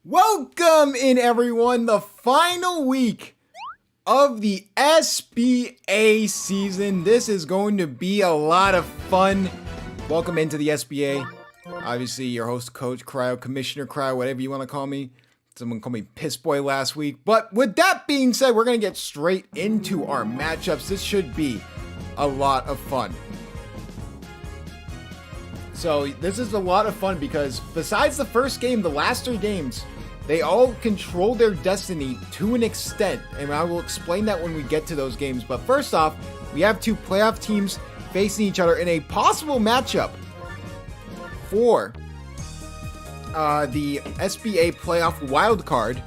Welcome in, everyone. The final week of the SBA season. This is going to be a lot of fun. Welcome into the SBA. Obviously, your host, Coach Cryo, Commissioner Cryo, whatever you want to call me. Someone called me Piss Boy last week. But with that being said, we're going to get straight into our matchups. This should be a lot of fun. So this is a lot of fun because besides the first game, the last three games, they all control their destiny to an extent, and I will explain that when we get to those games. But first off, we have two playoff teams facing each other in a possible matchup for the SBA playoff wild card.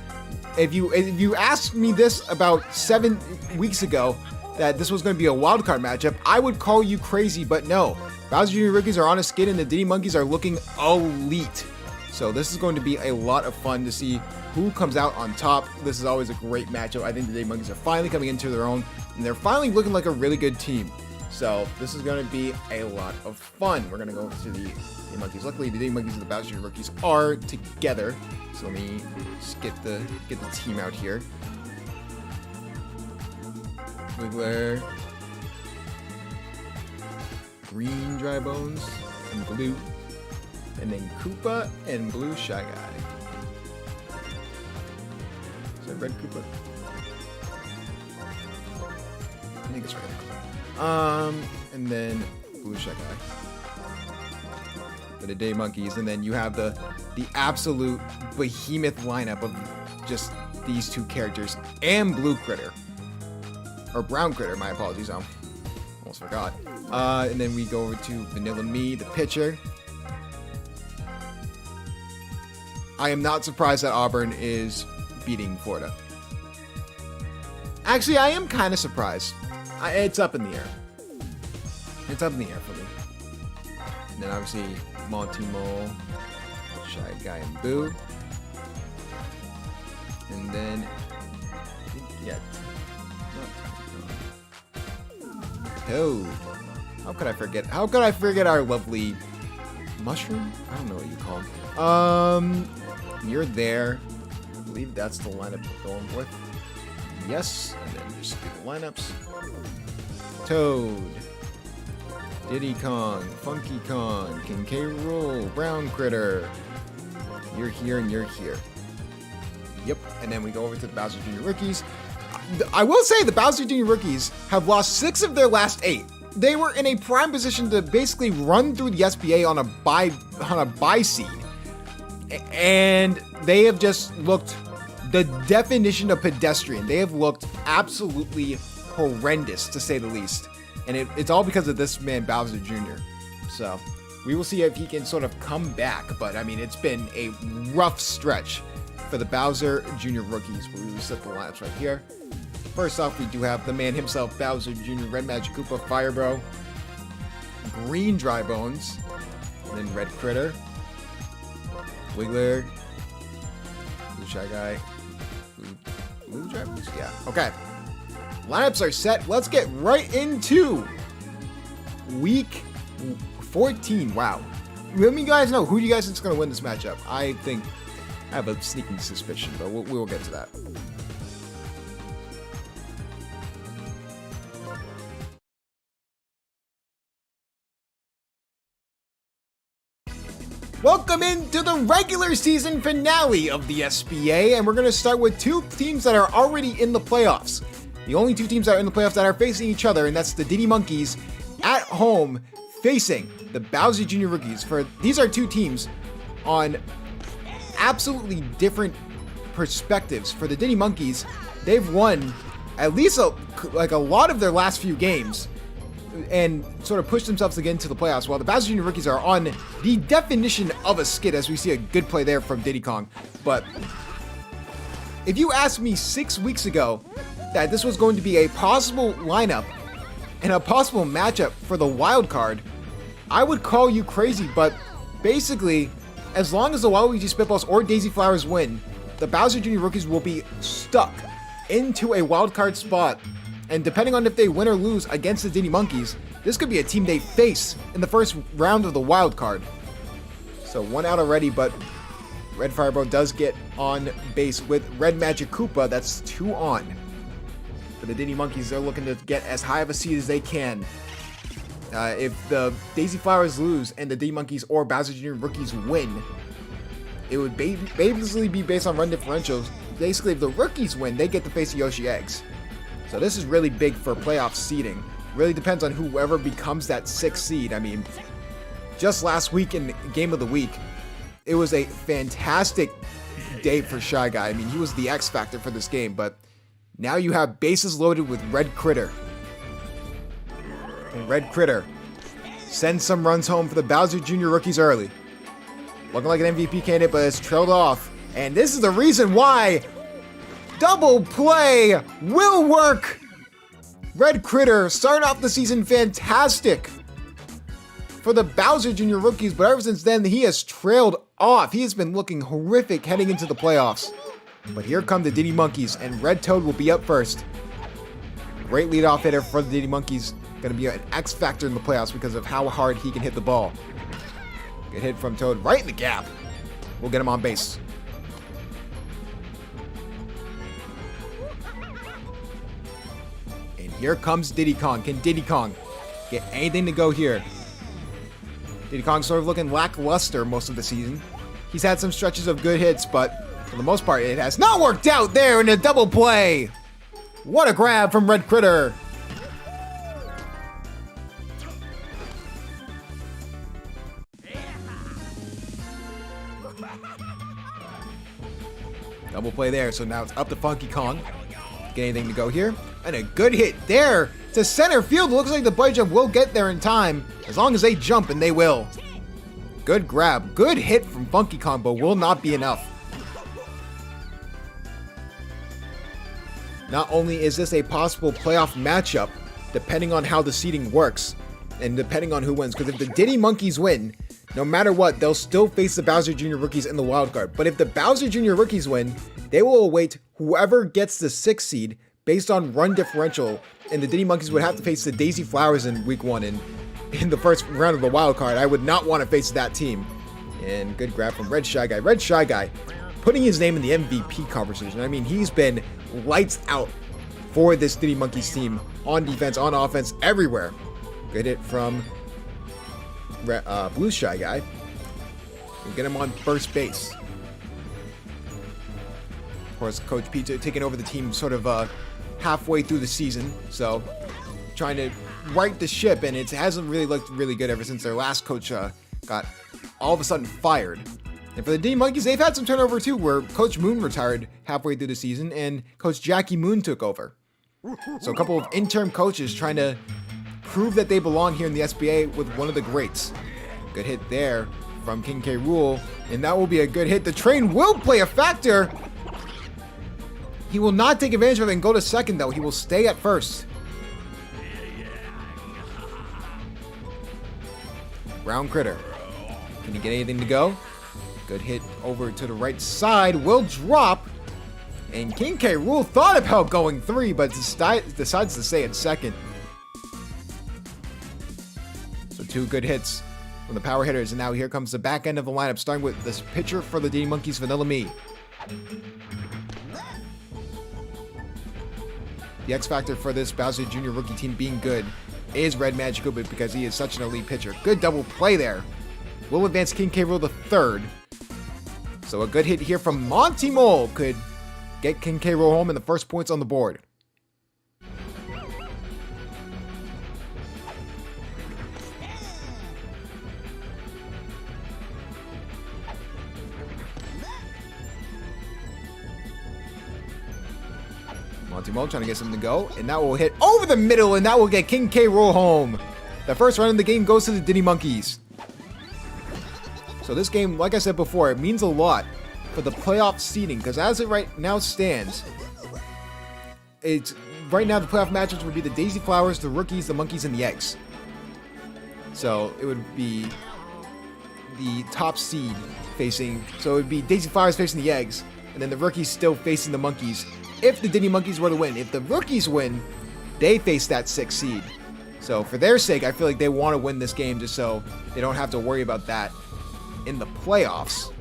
If you asked me this about 7 weeks ago that this was going to be a wild card matchup, I would call you crazy, but no. Bowser Jr. Rookies are on a skid, and the Diddy Monkeys are looking elite. So this is going to be a lot of fun to see who comes out on top. This is always a great matchup. I think the Diddy Monkeys are finally coming into their own, and they're finally looking like a really good team. So this is going to be a lot of fun. We're going to go to the Diddy Monkeys. Luckily, the Diddy Monkeys and the Bowser Jr. Rookies are together. So let me just get the team out here. Wiggler, green Dry Bones, and blue. And then Koopa and blue Shy Guy. Is that red Koopa? I think it's red. And then blue Shy Guy. For the Day Monkeys. And then you have the absolute behemoth lineup of just these two characters and blue Critter. Or brown Critter, my apologies. I almost forgot. And then we go over to Vanilla Me, the pitcher. I am not surprised that Auburn is beating Florida. Actually, I am kind of surprised. It's up in the air. It's up in the air for me. And then obviously Monty Mole, Shy Guy, and Boo. And then, yeah. Oh, how could I forget? How could I forget our lovely Mushroom? I don't know what you call him. You're there. I believe that's the lineup we're going with. Yes, and then just get the lineups. Toad, Diddy Kong, Funky Kong, King K. Rool, Brown Critter. You're here and you're here. Yep, and then we go over to the Bowser Jr. Rookies. I will say the Bowser Jr. Rookies have lost 6 of their last 8. They were in a prime position to basically run through the SBA on a bye seed. And they have just looked the definition of pedestrian. They have looked absolutely horrendous, to say the least. And it's all because of this man, Bowser Jr. So we will see if he can sort of come back. But I mean, it's been a rough stretch for the Bowser Jr. Rookies. We'll reset the lineups right here. First off, we do have the man himself, Bowser Jr., Red Magic Koopa, Fire Bro, Green Dry Bones, and then Red Critter, Wiggler, Blue Shy Guy, Blue Dry Bones? Yeah, okay. Lineups are set. Let's get right into week 14. Wow. Let me guys know, who do you guys think is going to win this matchup? I think I have a sneaking suspicion, but we'll get to that. Welcome into the regular season finale of the SBA, and we're going to start with 2 teams that are already in the playoffs. The only 2 teams that are in the playoffs that are facing each other, and that's the Diddy Monkeys at home facing the Bowser Jr. Rookies. These are 2 teams on absolutely different perspectives. For the Diddy Monkeys, they've won at least a lot of their last few games and sort of pushed themselves to get into the playoffs, while the Bowser Jr. Rookies are on the definition of a skid, as we see a good play there from Diddy Kong. But if you asked me 6 weeks ago that this was going to be a possible lineup and a possible matchup for the wild card, I would call you crazy. But basically, as long as the Waluigi Spitballs or Daisy Flowers win, the Bowser Jr. Rookies will be stuck into a wild card spot. And depending on if they win or lose against the Diddy Monkeys, this could be a team they face in the first round of the wild card. So 1 out already, but Red Fireball does get on base with Red Magic Koopa. That's 2 on. For the Diddy Monkeys, they're looking to get as high of a seed as they can. If the Daisy Flowers lose and the Diddy Monkeys or Bowser Jr. rookies win, it would basically be based on run differentials. Basically, if the rookies win, they get to face the Yoshi Eggs. So this is really big for playoff seeding. Really depends on whoever becomes that 6th seed. I mean, just last week in Game of the Week, it was a fantastic day for Shy Guy. I mean, he was the X factor for this game, but now you have bases loaded with Red Critter. And Red Critter sends some runs home for the Bowser Jr. rookies early. Looking like an MVP candidate, but it's trailed off. And this is the reason why double play will work. Red Critter started off the season fantastic for the Bowser Jr. rookies, but ever since then, he has trailed off. He has been looking horrific heading into the playoffs. But here come the Diddy Monkeys, and Red Toad will be up first. Great leadoff hitter for the Diddy Monkeys. Going to be an X factor in the playoffs because of how hard he can hit the ball. Good hit from Toad right in the gap. We'll get him on base. And here comes Diddy Kong. Can Diddy Kong get anything to go here? Diddy Kong sort of looking lackluster most of the season. He's had some stretches of good hits, but for the most part, it has not worked out there in a double play. What a grab from Red Critter. Double play there, so now it's up to Funky Kong. Get anything to go here. And a good hit there to center field. Looks like the body jump will get there in time, as long as they jump, and they will. Good grab. Good hit from Funky Kong, but will not be enough. Not only is this a possible playoff matchup, depending on how the seeding works, and depending on who wins, because if the Diddy Monkeys win, no matter what, they'll still face the Bowser Jr. rookies in the wild card. But if the Bowser Jr. rookies win, they will await whoever gets the 6th seed based on run differential, and the Diddy Monkeys would have to face the Daisy Flowers in week 1 in the first round of the wild card. I would not want to face that team. And good grab from Red Shy Guy. Red Shy Guy putting his name in the MVP conversation. I mean, he's been lights out for this Diddy Monkeys team on defense, on offense, everywhere. Good hit from Blue Shy Guy. We'll get him on first base. Of course, Coach Pete taking over the team sort of halfway through the season, so trying to right the ship, and it hasn't really looked really good ever since their last coach got all of a sudden fired. And for the Diddy Monkeys, they've had some turnover too, where Coach Moon retired halfway through the season, and Coach Jackie Moon took over. So a couple of interim coaches trying to prove that they belong here in the SBA with one of the greats. Good hit there from King K. Rool, and that will be a good hit. The train will play a factor. He will not take advantage of it and go to second, though. He will stay at first. Brown Critter. Can he get anything to go? Good hit over to the right side. Will drop. And King K. Rool thought about going 3, but decides to stay at second. So 2 good hits from the power hitters. And now here comes the back end of the lineup, starting with this pitcher for the Diddy Monkeys, Vanilla Me. The X factor for this Bowser Jr. rookie team being good is Red Magic Koopa because he is such an elite pitcher. Good double play there. Will advance King K. Rool the 3rd. So a good hit here from Monty Mole could get King K. Rool home and the first points on the board. Monty Mole trying to get something to go, and that will hit over the middle, and that will get King K. Rool home. The first run of the game goes to the Diddy Monkeys. So this game, like I said before, it means a lot for the playoff seeding, because as it right now stands, right now the playoff matchups would be the Daisy Flowers, the Rookies, the Monkeys, and the Eggs. So it would be the top seed facing, so it would be Daisy Flowers facing the Eggs, and then the Rookies still facing the Monkeys. If the Diddy Monkeys were to win, if the Rookies win, they face that 6th seed. So for their sake, I feel like they want to win this game just so they don't have to worry about that in the playoffs.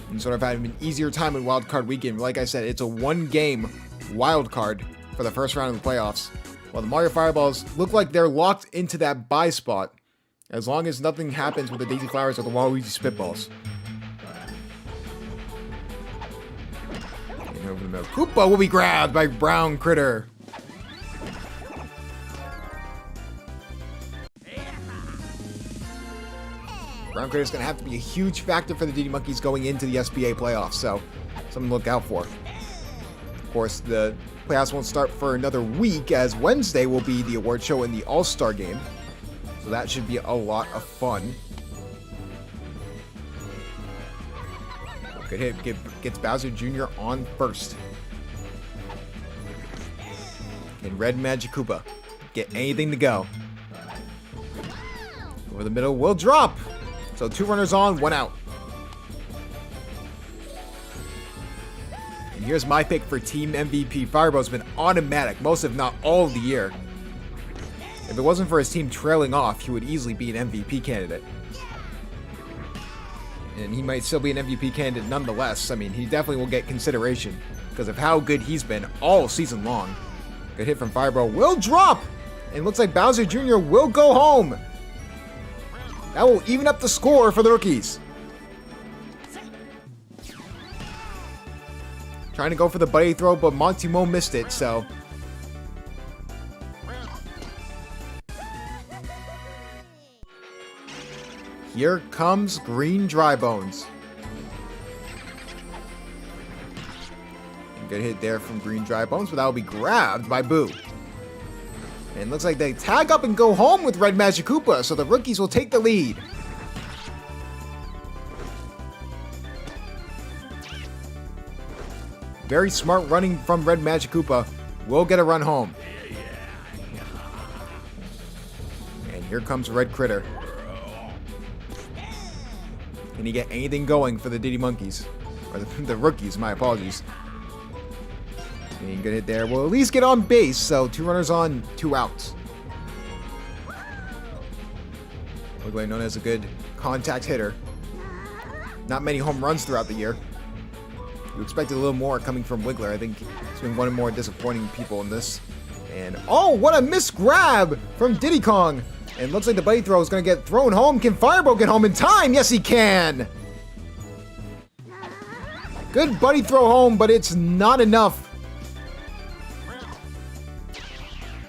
and sort of having an easier time in Wild Card Weekend. Like I said, it's a 1-game wild card for the first round of the playoffs. While the Mario Fireballs look like they're locked into that bye spot, as long as nothing happens with the Daisy Flowers or the Waluigi Spitballs. And over the middle, Koopa will be grabbed by Brown Critter. Brown Critter is going to have to be a huge factor for the Diddy Monkeys going into the SBA playoffs, so something to look out for. Of course, the playoffs won't start for another week, as Wednesday will be the award show and the All-Star game. So that should be a lot of fun. Good hit. Gets Bowser Jr. on first. Can Red Magic Koopa get anything to go? Over the middle will drop. So 2 runners on, 1 out. And here's my pick for Team MVP. Fireball's been automatic most, if not all, of the year. If it wasn't for his team trailing off, he would easily be an MVP candidate. And he might still be an MVP candidate nonetheless. I mean, he definitely will get consideration because of how good he's been all season long. Good hit from Fireball. Will drop! And looks like Bowser Jr. will go home. That will even up the score for the rookies. Trying to go for the buddy throw, but Monty Mo missed it, so. Here comes Green Dry Bones. Good hit there from Green Dry Bones, but that will be grabbed by Boo. And looks like they tag up and go home with Red Magic Koopa, so the rookies will take the lead. Very smart running from Red Magic Koopa. Will get a run home. And here comes Red Critter. Can he get anything going for the Diddy Monkeys? Or the rookies, my apologies. And good hit there. We'll at least get on base, so 2 runners on, 2 outs. Wiggler known as a good contact hitter. Not many home runs throughout the year. You expected a little more coming from Wiggler. I think he's been one of the more disappointing people in this. And oh, what a missed grab from Diddy Kong. And looks like the buddy throw is going to get thrown home. Can Fireball get home in time? Yes, he can. Good buddy throw home, but it's not enough.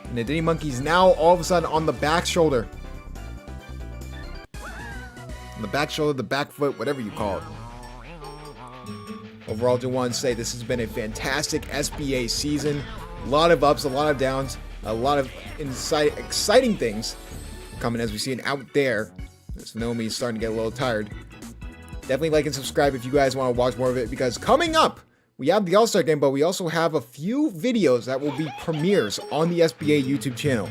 And the Diddy Monkeys now all of a sudden on the back shoulder. On the back shoulder, the back foot, whatever you call it. Overall, I just want to say this has been a fantastic SBA season. A lot of ups, a lot of downs, a lot of exciting things coming as we see it out there. This Naomi is starting to get a little tired. Definitely like and subscribe if you guys want to watch more of it, because coming up, we have the All-Star game, but we also have a few videos that will be premieres on the SBA YouTube channel.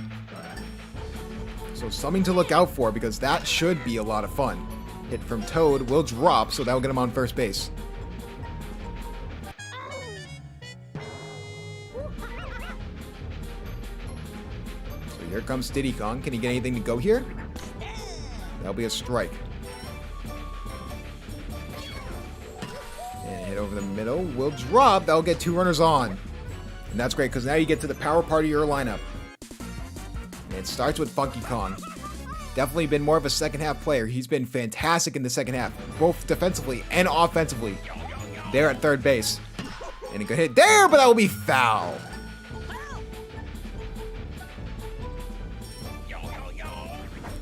So something to look out for, because that should be a lot of fun. Hit from Toad will drop, so that will get him on first base. So here comes Diddy Kong. Can he get anything to go here? That'll be a strike. And hit over the middle will drop. That'll get 2 runners on. And that's great, because now you get to the power part of your lineup. And it starts with Funky Kong. Definitely been more of a second half player. He's been fantastic in the second half, both defensively and offensively. There at third base. And a good hit there, but that will be foul.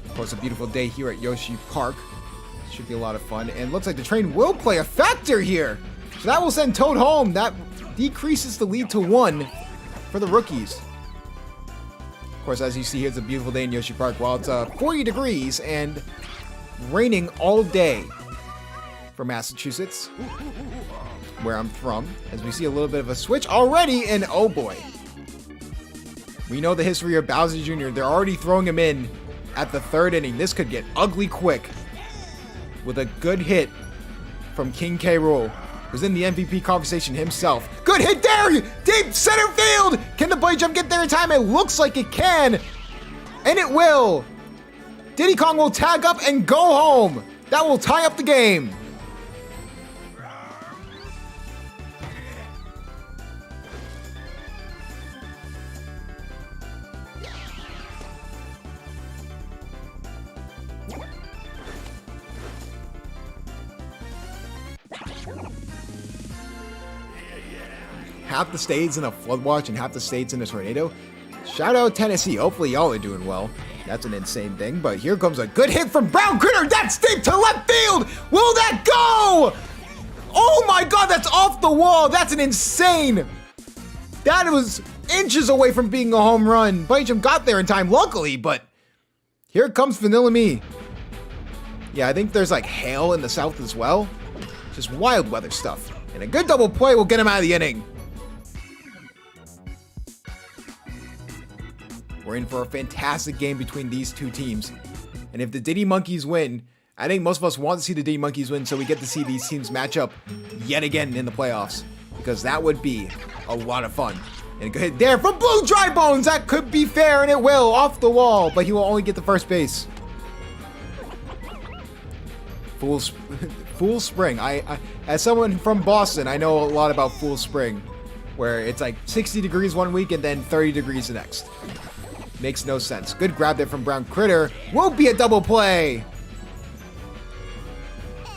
Of course, a beautiful day here at Yoshi Park. Should be a lot of fun. And looks like the train will play a factor here. So that will send Toad home. That decreases the lead to 1 for the rookies. Of course, as you see, here's a beautiful day in Yoshi Park. While it's 40 degrees and raining all day for Massachusetts, where I'm from, as we see a little bit of a switch already, and oh boy. We know the history of Bowser Jr. They're already throwing him in at the 3rd inning. This could get ugly quick. With a good hit from King K. Rool, who's in the MVP conversation himself. Good hit there! Deep center field! Can the buddy jump get there in time? It looks like it can. And it will. Diddy Kong will tag up and go home. That will tie up the game. half the states in a flood watch and half the states in a tornado. Shout out Tennessee. Hopefully y'all are doing well. That's an insane thing. But here comes a good hit from Brown Critter. That's deep to left field. Will that go? Oh my God, that's off the wall. That's an insane. That was inches away from being a home run. Blancham got there in time, luckily, but here comes Vanilla Me. Yeah, I think there's like hail in the south as well. Just wild weather stuff. And a good double play will get him out of the inning. We're in for a fantastic game between these two teams. And if the Diddy Monkeys win, I think most of us want to see the Diddy Monkeys win so we get to see these teams match up yet again in the playoffs. Because that would be a lot of fun. And a good hit there from Blue Dry Bones. That could be fair, and it will. Off the wall, but he will only get the first base. Fool Spring. I as someone from Boston, I know a lot about Fool Spring, where it's like 60 degrees one week and then 30 degrees the next. Makes no sense. Good grab there from Brown Critter. Will be a double play.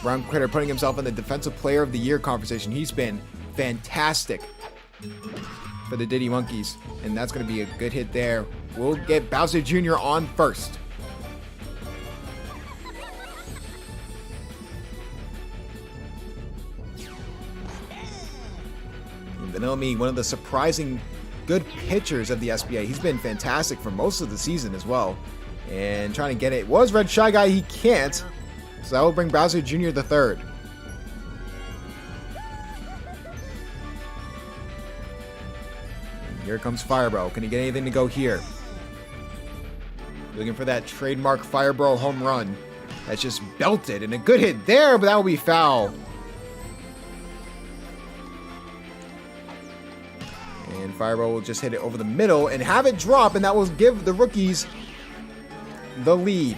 Brown Critter putting himself in the Defensive Player of the Year conversation. He's been fantastic for the Diddy Monkeys, and that's going to be a good hit there. We'll get Bowser Jr. on first. Vanilla Me, one of the surprising good pitchers of the SBA. He's been fantastic for most of the season as well. And trying to get it was Red Shy Guy. He can't. So that will bring Bowser Jr. the third. And here comes Firebro. Can he get anything to go here? Looking for that trademark Firebro home run. That's just belted. And a good hit there, but that will be foul. And Fireball will just hit it over the middle and have it drop, and that will give the rookies the lead.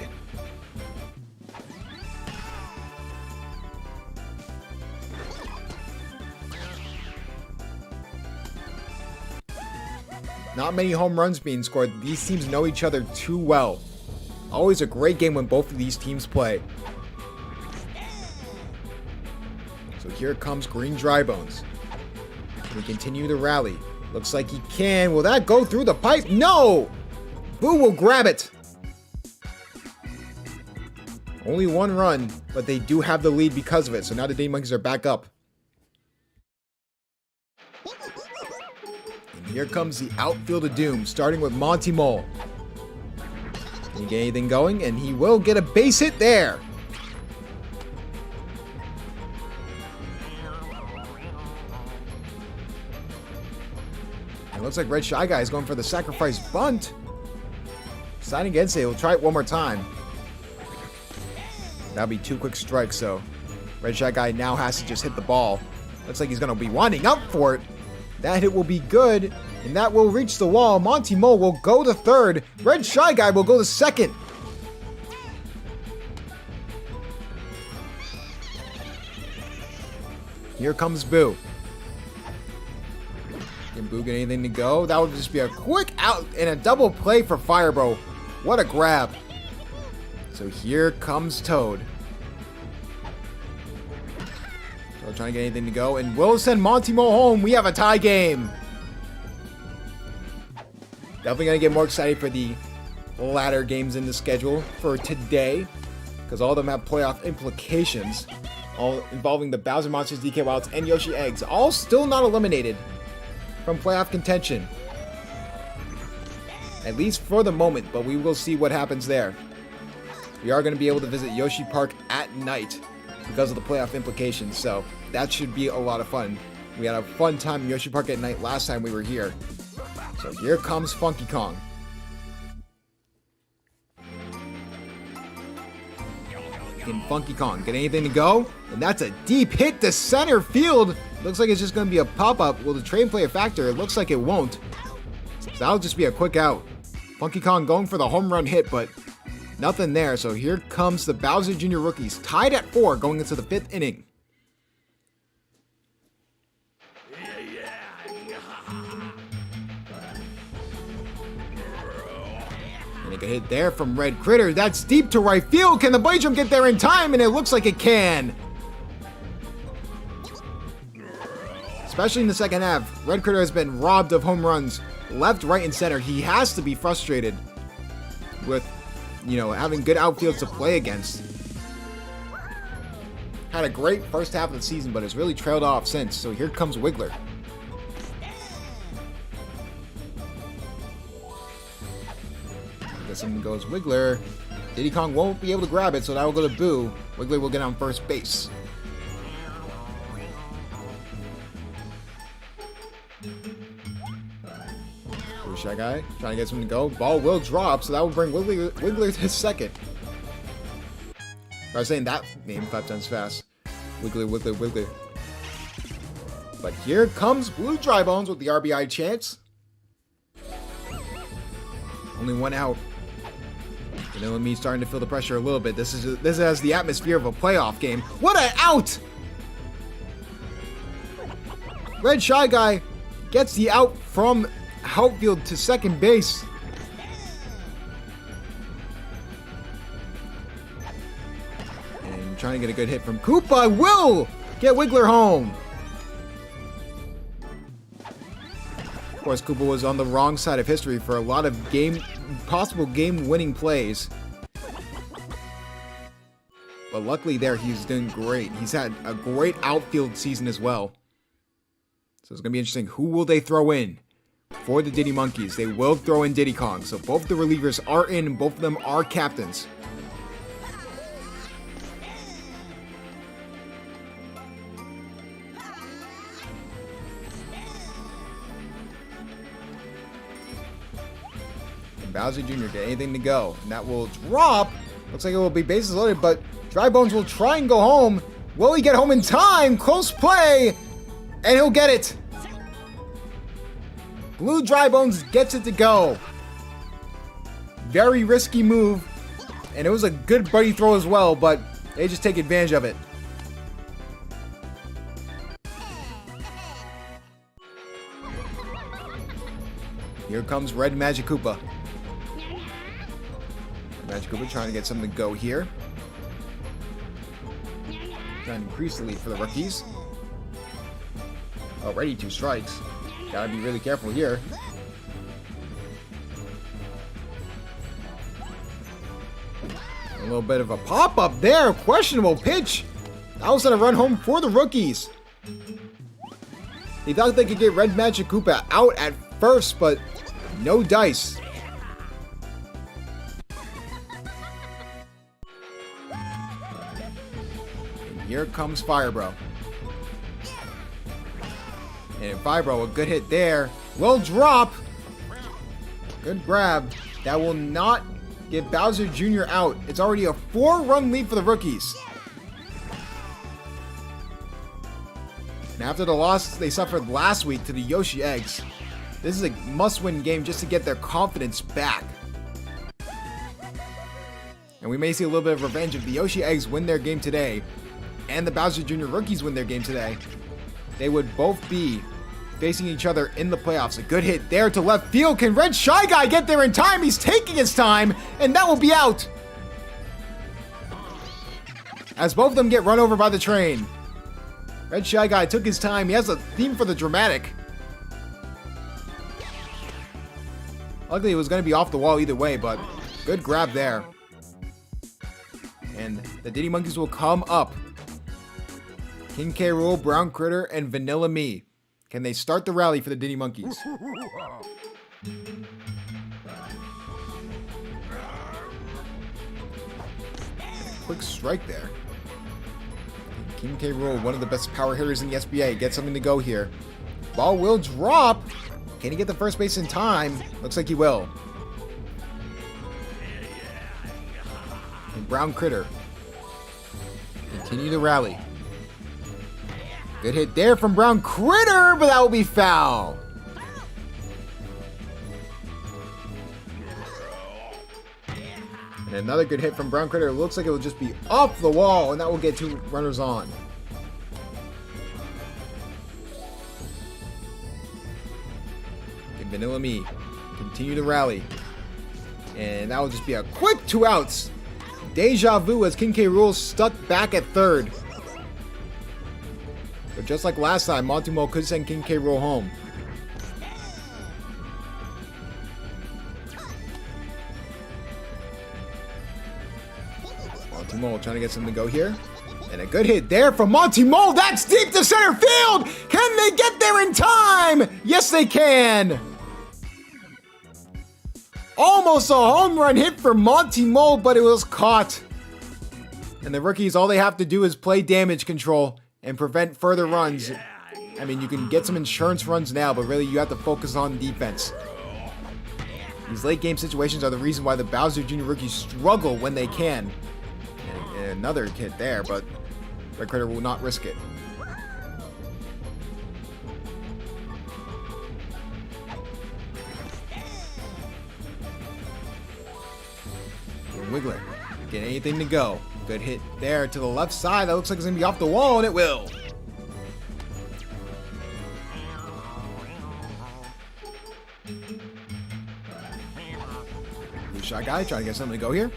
Not many home runs being scored. These teams know each other too well. Always a great game when both of these teams play. So here comes Green Dry Bones. Can we continue the rally? Looks like he can. Will that go through the pipe? No! Boo will grab it. Only one run, but they do have the lead because of it. So now the Diddy Monkeys are back up. And here comes the outfield of doom, starting with Monty Mole. Can he get anything going? And he will get a base hit there. It looks like Red Shy Guy is going for the sacrifice bunt. Signing against it. He'll try it one more time. That'll be 2 quick strikes, so Red Shy Guy now has to just hit the ball. Looks like he's going to be winding up for it. That hit will be good, and that will reach the wall. Monty Mole will go to third. Red Shy Guy will go to second. Here comes Boo. Can Boo get anything to go? That would just be a quick out and a double play for Firebro. What a grab. So here comes Toad. Toad trying to get anything to go, and we'll send Monty Mole home. We have a tie game. Definitely going to get more excited for the latter games in the schedule for today, because all of them have playoff implications, all involving the Bowser Monsters, DK Wilds, and Yoshi Eggs, all still not eliminated from playoff contention. At least for the moment, but we will see what happens there. We are going to be able to visit Yoshi Park at night because of the playoff implications, so that should be a lot of fun. We had a fun time in Yoshi Park at night last time we were here. So here comes Funky Kong. Can Funky Kong get anything to go? And that's a deep hit to center field. Looks like it's just going to be a pop-up. Will the train play a factor? It looks like it won't. So that'll just be a quick out. Funky Kong going for the home run hit, but nothing there. So here comes the Bowser Jr. rookies, tied at 4 going into the 5th inning. And a good hit there from Red Critter. That's deep to right field. Can the Blade Drum get there in time? And it looks like it can. especially in the second half. Red Critter has been robbed of home runs left, right, and center. He has to be frustrated with, having good outfields to play against. Had a great first half of the season, but has really trailed off since. So here comes Wiggler. Guess something goes Wiggler. Diddy Kong won't be able to grab it, so that will go to Boo. Wiggler will get on first base. Shy Guy trying to get something to go. Ball will drop, so that will bring Wiggler to second. I was saying that name 5 times fast. Wiggler. But here comes Blue Dry Bones with the RBI chance. Only 1 out. Vanilla Me starting to feel the pressure a little bit. This has the atmosphere of a playoff game. What an out! Red Shy Guy gets the out from outfield to second base. And trying to get a good hit from Koopa will get Wiggler home. Of course, Koopa was on the wrong side of history for a lot of possible game-winning plays. But luckily there, he's doing great. He's had a great outfield season as well. So it's going to be interesting. Who will they throw in for the Diddy Monkeys? They will throw in Diddy Kong. So both the relievers are in, and both of them are captains. And Bowser Jr. get anything to go. And that will drop. Looks like it will be bases loaded, but Dry Bones will try and go home. Will he get home in time? Close play. And he'll get it. Blue Dry Bones gets it to go. Very risky move. And it was a good buddy throw as well, but they just take advantage of it. Here comes Red Magic Koopa. Magic Koopa trying to get something to go here. Trying to increase the lead for the rookies. Already 2 strikes. Gotta be really careful here. A little bit of a pop-up there. Questionable pitch. That was gonna run home for the rookies. They thought they could get Red Magic Koopa out at first, but no dice. And here comes Firebro. And Firebro, a good hit there. Will drop. Good grab. That will not get Bowser Jr. out. It's already a 4-run lead for the rookies. And after the loss they suffered last week to the Yoshi Eggs, this is a must-win game just to get their confidence back. And we may see a little bit of revenge if the Yoshi Eggs win their game today and the Bowser Jr. rookies win their game today. They would both be facing each other in the playoffs. A good hit there to left field. Can Red Shy Guy get there in time? He's taking his time, and that will be out. As both of them get run over by the train. Red Shy Guy took his time. He has a theme for the dramatic. Luckily, it was going to be off the wall either way, but good grab there. And the Diddy Monkeys will come up. King K. Rool, Brown Critter, and Vanilla Me. Can they start the rally for the Diddy Monkeys? Quick strike there. King K. Rool, one of the best power hitters in the SBA, gets something to go here. Ball will drop. Can he get the first base in time? Looks like he will. And Brown Critter. Continue the rally. Good hit there from Brown Critter, but that will be foul. And another good hit from Brown Critter. It looks like it will just be off the wall, and that will get 2 runners on. And Vanilla Me continue to rally. And that will just be a quick 2 outs. Deja vu as King K. Rool stuck back at third. But just like last time, Monty Mole could send King K. Rool home. Monty Mole trying to get something to go here. And a good hit there from Monty Mole. That's deep to center field. Can they get there in time? Yes, they can. Almost a home run hit for Monty Mole, but it was caught. And the rookies, all they have to do is play damage control and prevent further runs. I mean, you can get some insurance runs now, but really you have to focus on defense. These late game situations are the reason why the Bowser Jr. rookies struggle when they can. And another hit there, but Red Critter will not risk it. Wiggler, get anything to go. Good hit there to the left side. That looks like it's going to be off the wall, and it will. Blue shot guy trying to get something to go here.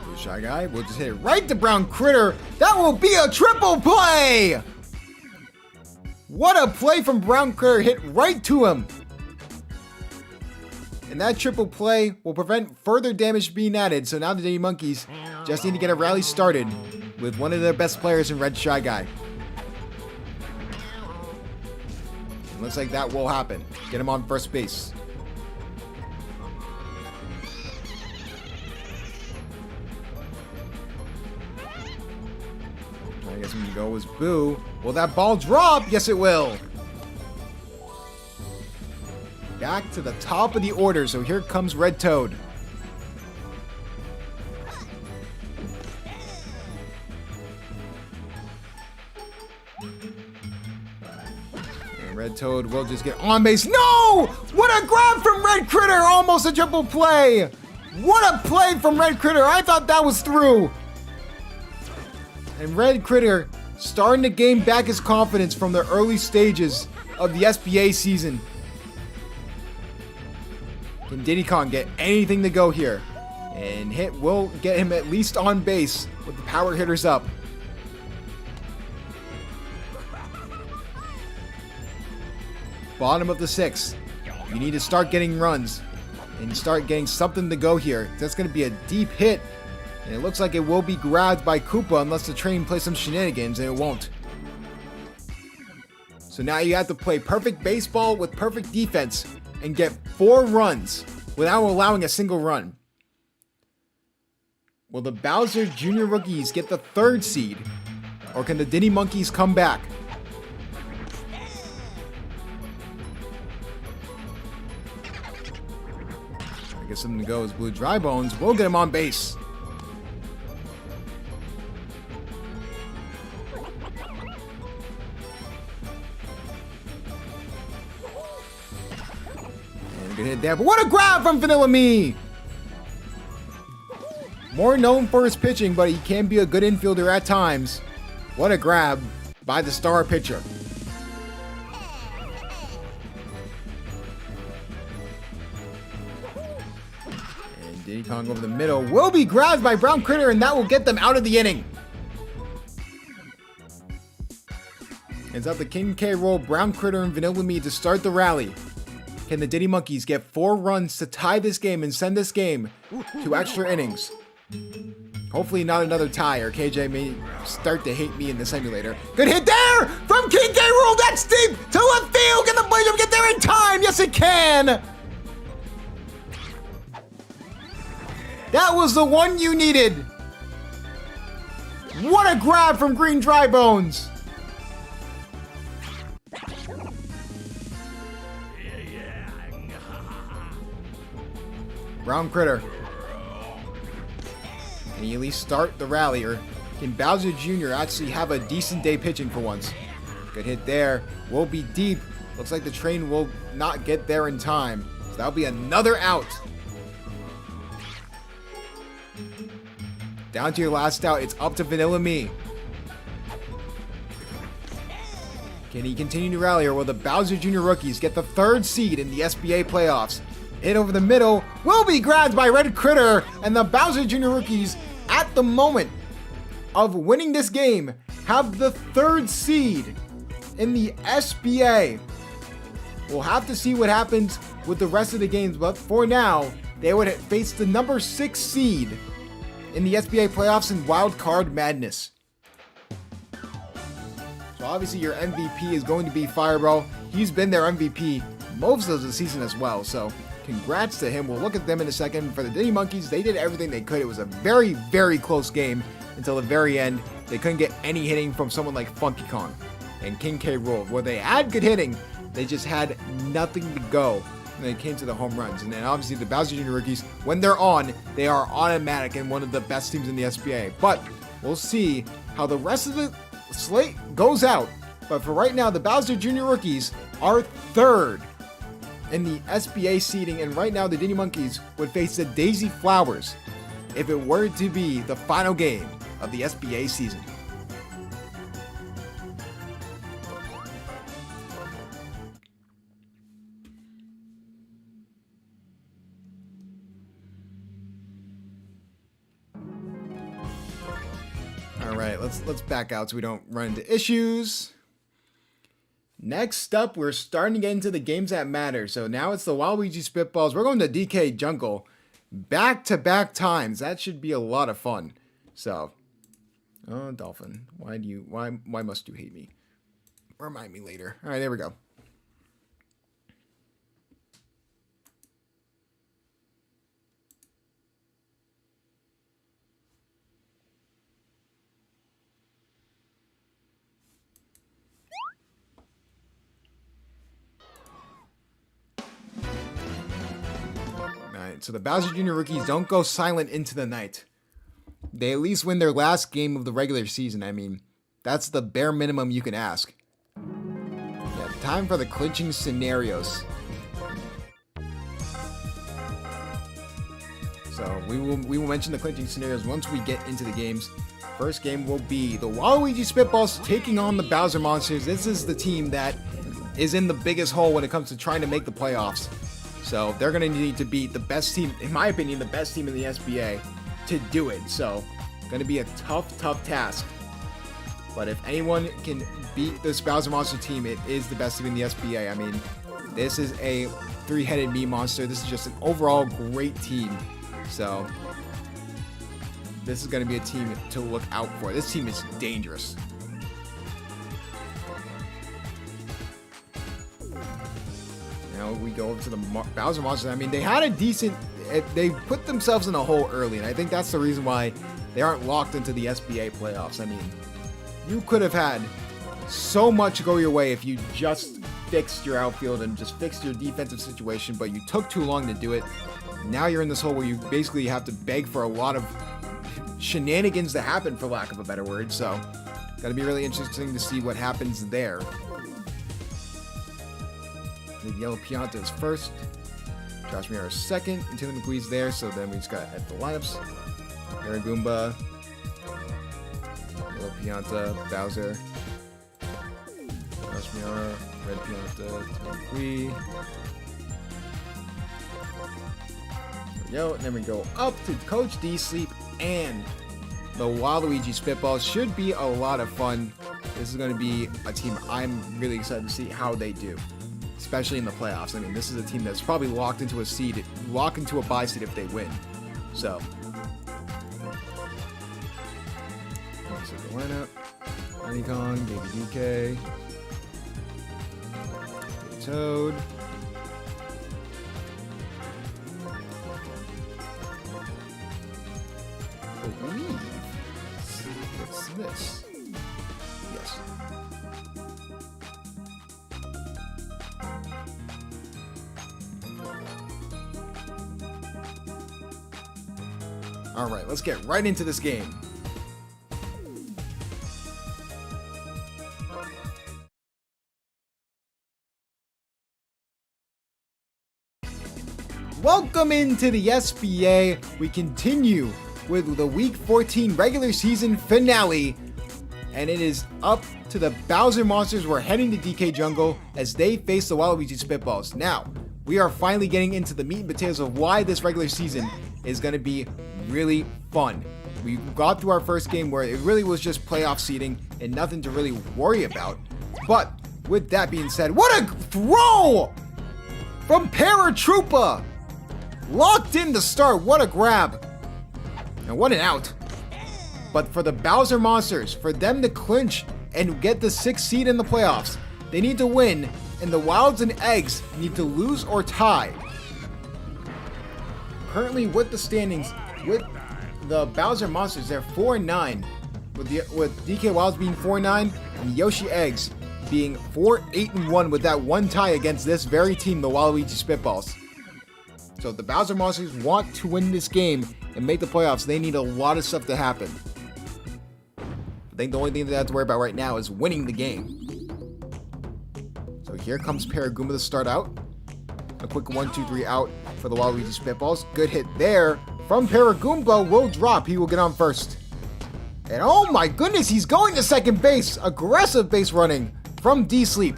Blue shot guy will just hit it right to Brown Critter. That will be a triple play. What a play from Brown Critter, hit right to him. And that triple play will prevent further damage being added. So now the Diddy Monkeys just need to get a rally started with one of their best players in Red Shy Guy. And looks like that will happen. Get him on first base. I guess I'm gonna go with Boo. Will that ball drop? Yes, it will. Back to the top of the order. So here comes Red Toad. And Red Toad will just get on base. No! What a grab from Red Critter! Almost a triple play. What a play from Red Critter. I thought that was through. And Red Critter starting to gain back his confidence from the early stages of the SBA season. Can Diddy Kong get anything to go here? And hit will get him at least on base with the power hitters up. Bottom of the sixth. You need to start getting runs and start getting something to go here. That's going to be a deep hit. And it looks like it will be grabbed by Koopa unless the train plays some shenanigans, and it won't. So now you have to play perfect baseball with perfect defense and get 4 runs without allowing a single run. Will the Bowser Jr. rookies get the 3rd seed, or can the Diddy Monkeys come back? I guess something to go is Blue Dry Bones. We'll get him on base. Good hit there, but what a grab from Vanilla Me! More known for his pitching, but he can be a good infielder at times. What a grab by the star pitcher. And Diddy Kong over the middle will be grabbed by Brown Critter, and that will get them out of the inning. It's up to King K. Rool, Brown Critter, and Vanilla Me to start the rally. Can the Diddy Monkeys get 4 runs to tie this game and send this game to extra innings? Hopefully not another tie, or KJ may start to hate me in the simulator. Good hit there from King K. Rool. That's deep to left field. Can the Blazers get there in time? Yes, it can. That was the one you needed. What a grab from Green Dry Bones. Brown Critter. Can he at least start the rally, or can Bowser Jr. actually have a decent day pitching for once? Good hit there. Will be deep. Looks like the train will not get there in time. So that'll be another out. Down to your last out. It's up to Vanilla Me. Can he continue to rally, or will the Bowser Jr. rookies get the 3rd seed in the SBA playoffs Hit over the middle will be grabbed by Red Critter, and the Bowser Jr. rookies at the moment of winning this game have the 3rd seed in the SBA. We'll have to see what happens with the rest of the games, but for now, they would face the number 6 seed in the SBA playoffs in Wild Card Madness. So obviously your MVP is going to be Fireball. He's been their MVP most of the season as well, so congrats to him. We'll look at them in a second. For the Diddy Monkeys, they did everything they could. It was a very, very close game until the very end. They couldn't get any hitting from someone like Funky Kong and King K. Rool. Where they had good hitting, they just had nothing to go when it came to the home runs. And then obviously the Bowser Jr. rookies, when they're on, they are automatic and one of the best teams in the SBA. But we'll see how the rest of the slate goes out. But for right now, the Bowser Jr. rookies are 3rd in the SBA seeding, and right now the Diddy Monkeys would face the Daisy Flowers if it were to be the final game of the SBA season. All right, let's back out so we don't run into issues. Next up, we're starting to get into the games that matter. So now it's the Waluigi Spitballs. We're going to DK Jungle back-to-back times. That should be a lot of fun. So, oh, Dolphin, why must you hate me? Remind me later. All right, there we go. So the Bowser Jr. rookies don't go silent into the night. They at least win their last game of the regular season. I mean, that's the bare minimum you can ask. Yeah, time for the clinching scenarios. So we will mention the clinching scenarios once we get into the games. First game will be the Waluigi Spitballs taking on the Bowser Monsters. This is the team that is in the biggest hole when it comes to trying to make the playoffs. So they're going to need to beat the best team, in my opinion, the best team in the SBA to do it. So going to be a tough task. But if anyone can beat this Bowser Monster team, it is the best team in the SBA. I mean, this is a 3-headed Mii monster. This is just an overall great team. So this is going to be a team to look out for. This team is dangerous. Now we go over to the Bowser Monsters. I mean, they had a decent... They put themselves in a hole early, and I think that's the reason why they aren't locked into the SBA playoffs. I mean, you could have had so much go your way if you just fixed your outfield and just fixed your defensive situation, but you took too long to do it. Now you're in this hole where you basically have to beg for a lot of shenanigans to happen, for lack of a better word. So, gonna be really interesting to see what happens there. The Yellow Pianta is first. Josh Miara is second. And Tilly McQueen's there. So then we just got at the lineups. Aragoomba, Yellow Pianta, Bowser, Josh Miara, Red Pianta, Tilly McQueen. There we go. And then we go up to Coach D Sleep and the Waluigi Spitballs. Should be a lot of fun. This is going to be a team I'm really excited to see how they do, especially in the playoffs. I mean, this is a team that's probably locked into a bye seed if they win. So, let's look at the lineup. Honeycomb, Baby DK, Baby Toad, I believe it's this. Yes. All right, let's get right into this game. Welcome into the SBA. We continue with the Week 14 regular season finale, and it is up to the Bowser Monsters. We're heading to DK Jungle as they face the Waluigi Spitballs. Now, we are finally getting into the meat and potatoes of why this regular season is going to be really fun. We got through our first game where it really was just playoff seeding and nothing to really worry about. But with that being said, what a throw from Paratroopa! Locked in to start, what a grab. And what an out. But for the Bowser Monsters, for them to clinch and get the 6th seed in the playoffs, they need to win, and the Wilds and Eggs need to lose or tie. Currently with the standings, with the Bowser Monsters, they're 4-9, with DK Wilds being 4-9 and Yoshi Eggs being 4-8-1 with that one tie against this very team, the Waluigi Spitballs. So if the Bowser Monsters want to win this game and make the playoffs, they need a lot of stuff to happen. I think the only thing they have to worry about right now is winning the game. So here comes Paragoomba to start out. A quick 1-2-3 out for the Waluigi Spitballs. Good hit there from Paragoomba. Will drop. He will get on first. And oh my goodness, he's going to second base. Aggressive base running from D-Sleep.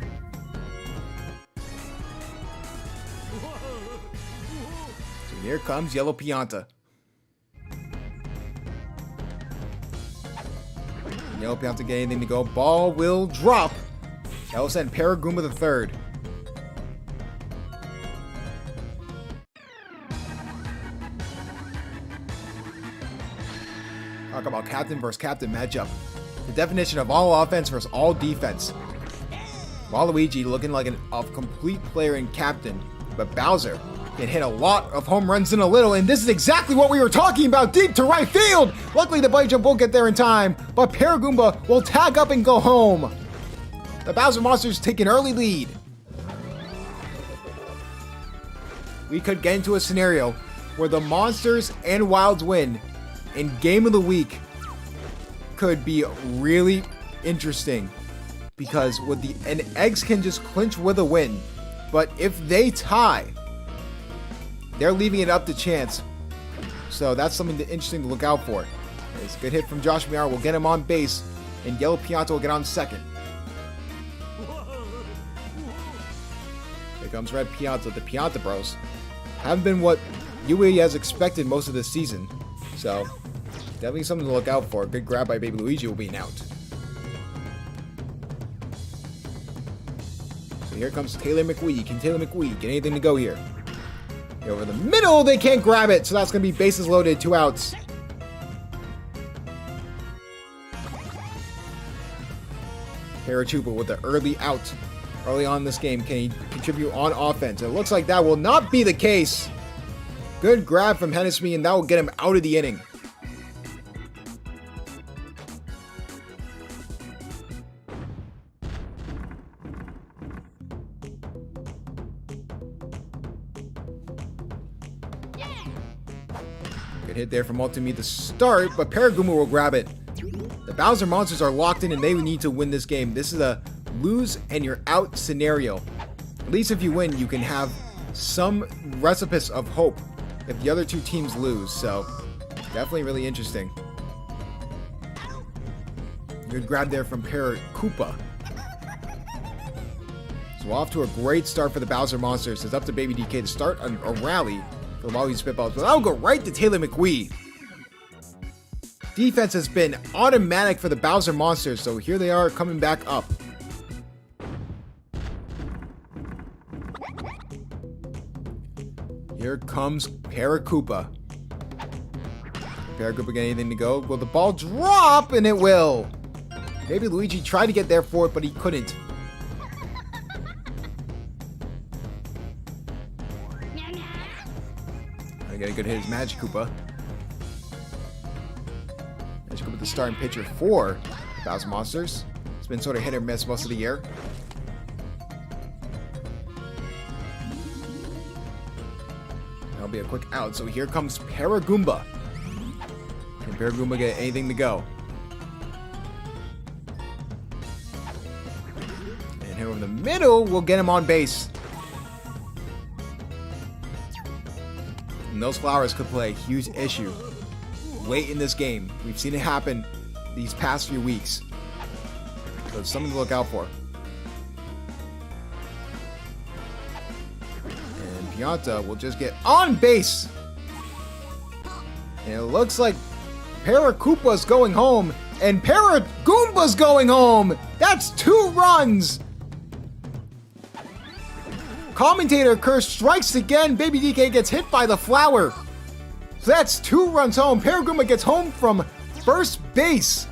So here comes Yellow Pianta. Yellow Pianta get anything to go. Ball will drop. That will send Paragoomba the third. Talk about captain versus captain matchup. The definition of all offense versus all defense. Waluigi looking like a complete player and captain, but Bowser can hit a lot of home runs in a little, and this is exactly what we were talking about, deep to right field. Luckily, the Buddy Jump won't get there in time, but Paragoomba will tag up and go home. The Bowser Monsters take an early lead. We could get into a scenario where the Monsters and Wilds win, and Game of the Week could be really interesting, because and Eggs can just clinch with a win, but if they tie, they're leaving it up to chance. So that's something interesting to look out for. It's a good hit from Josh Miara will get him on base, and Yellow Pianta will get on second. Here comes Red Pianta. The Pianta Bros haven't been what UE has expected most of this season. So definitely something to look out for. Good grab by Baby Luigi will be an out. So here comes Taylor McWee. Can Taylor McWee get anything to go here? Over the middle, they can't grab it, so that's going to be bases loaded, 2 outs. Paratroopa with the early out. Early on in this game, can he contribute on offense? It looks like that will not be the case. Good grab from Hennessy, and that will get him out of the inning. Good hit there from Ultimate to start, but Paragoomba will grab it. The Bowser Monsters are locked in, and they need to win this game. This is a lose and you're out scenario. At least if you win, you can have some precipice of hope if the other two teams lose. So definitely really interesting. Good grab there from Paratroopa. So off to a great start for the Bowser Monsters. It's up to Baby DK to start a rally for the Waluigi Spitballs, but that'll go right to Taylor McWee. Defense has been automatic for the Bowser Monsters, so here they are coming back up. Here comes Paratroopa. Paratroopa get anything to go? Will the ball drop? And it will. Maybe Luigi tried to get there for it, but he couldn't. I got a good hit is Magikoopa. Magikoopa the starting pitcher for the Bowser Monsters. It's been sort of hit or miss most of the year. That'll be a quick out. So here comes Paragoomba. Can Paragoomba get anything to go? And here in the middle, we'll get him on base. And those flowers could play a huge issue late in this game. We've seen it happen these past few weeks. So it's something to look out for. And Pianta will just get on base. And it looks like Paracoopa's going home, and Paragoomba's going home. That's 2 runs. Commentator Curse strikes again. Baby DK gets hit by the flower. So that's 2 runs home. Paragoomba gets home from first base.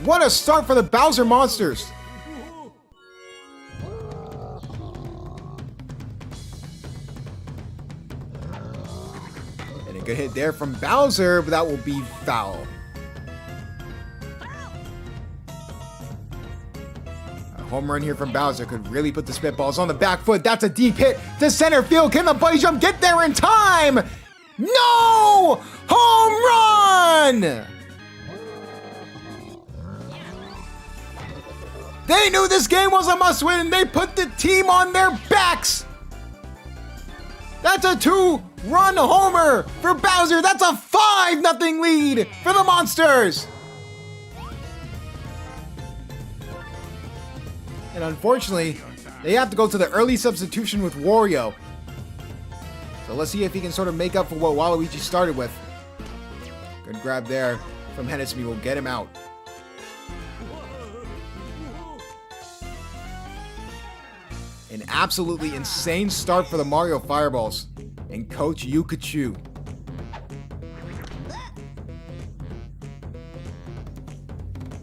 What a start for the Bowser Monsters. And a good hit there from Bowser, but that will be foul. A home run here from Bowser could really put the Spitballs on the back foot. That's a deep hit to center field. Can the buddy jump get there in time? No! Home run! They knew this game was a must-win, and they put the team on their backs. That's a 2-run homer for Bowser. That's a 5-0 lead for the Monsters. And unfortunately, they have to go to the early substitution with Wario. So let's see if he can sort of make up for what Waluigi started with. Good grab there from Hennessy will get him out. An absolutely insane start for the Mario Fireballs and Coach Yukachu.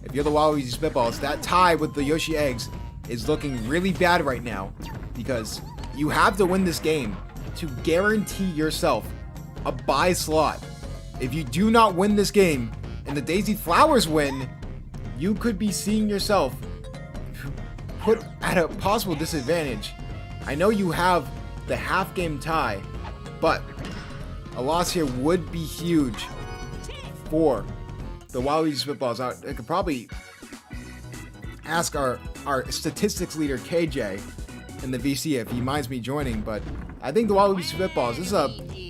If you're the Waluigi Spitballs, that tie with the Yoshi Eggs is looking really bad right now because you have to win this game to guarantee yourself a bye slot. If you do not win this game and the Daisy Flowers win, you could be seeing yourself put at a possible disadvantage. I know you have the half game tie, but a loss here would be huge for the Waluigi Spitballs. I could probably ask our statistics leader KJ in the VC if he minds me joining, but I think the Waluigi Spitballs, this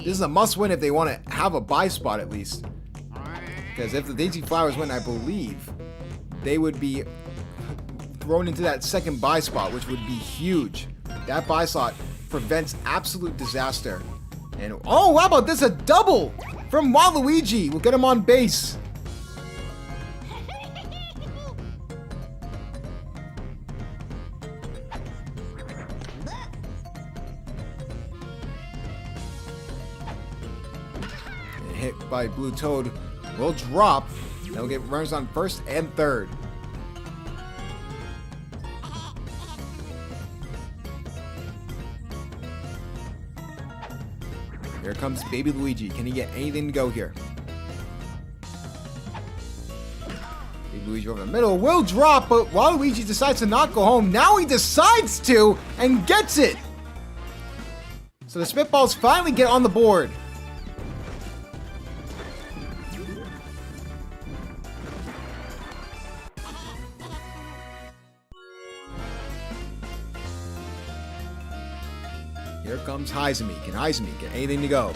is a must win if they want to have a bye spot at least. Because if the Daisy Flowers win, I believe they would be thrown into that second bye spot, which would be huge. That bye slot prevents absolute disaster. And oh, how about this? A double from Waluigi. We'll get him on base. And hit by Blue Toad will drop. They'll get runners on first and third. Here comes Baby Luigi. Can he get anything to go here? Baby Luigi over the middle will drop, but Waluigi decides to not go home. Now he decides to and gets it. So the Spitballs finally get on the board. Here comes Heizumi. Can Heizumi get anything to go?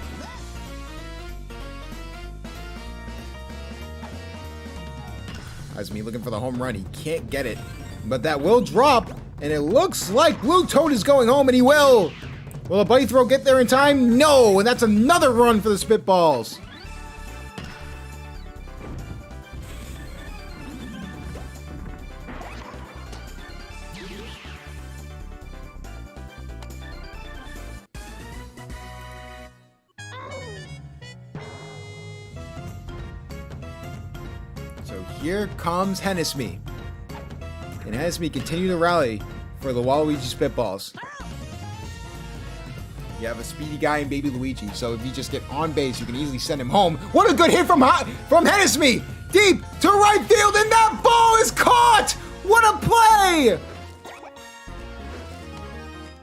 Heizumi looking for the home run. He can't get it. But that will drop. And it looks like Blue Toad is going home, and he will. Will a buddy throw get there in time? No. And that's another run for the Spitballs. So here comes Hennessy. And Hennessy continue to rally for the Waluigi Spitballs. You have a speedy guy in Baby Luigi, so if you just get on base, you can easily send him home. What a good hit from Hennessy! Deep to right field, and that ball is caught! What a play!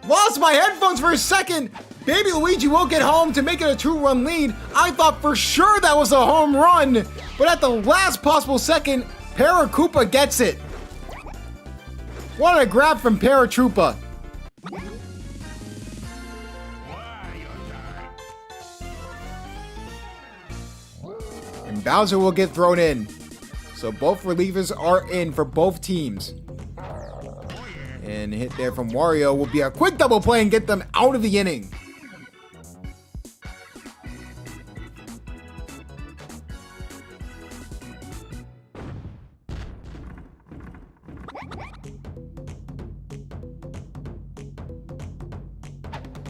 Lost my headphones for a second. Baby Luigi will get home to make it a 2-run lead. I thought for sure that was a home run, but at the last possible second, Paracoopa gets it. What a grab from Paratroopa. And Bowser will get thrown in. So both relievers are in for both teams. And a hit there from Wario will be a quick double play and get them out of the inning.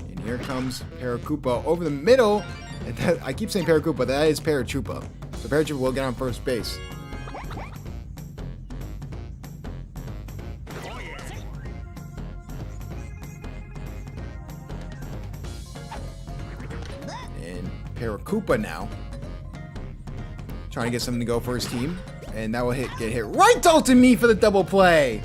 And here comes Parachupa over the middle. And that, I keep saying Parachupa, that is Parachupa. So Parachupa will get on first base. And Parachupa now trying to get something to go for his team. And that will get hit right to me for the double play.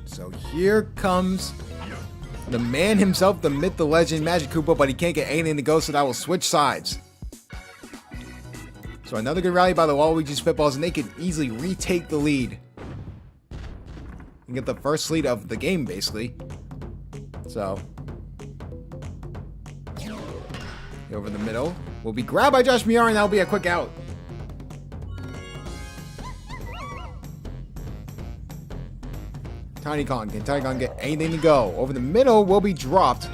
So here comes the man himself, the myth, the legend, Magic Koopa, but he can't get anything to go, so that will switch sides. So another good rally by the Waluigi Spitballs, and they can easily retake the lead. And get the first lead of the game, basically. So, over the middle will be grabbed by Josh Miara, and that'll be a quick out. Tiny Kong, can Tiny Kong get anything to go? Over the middle will be dropped.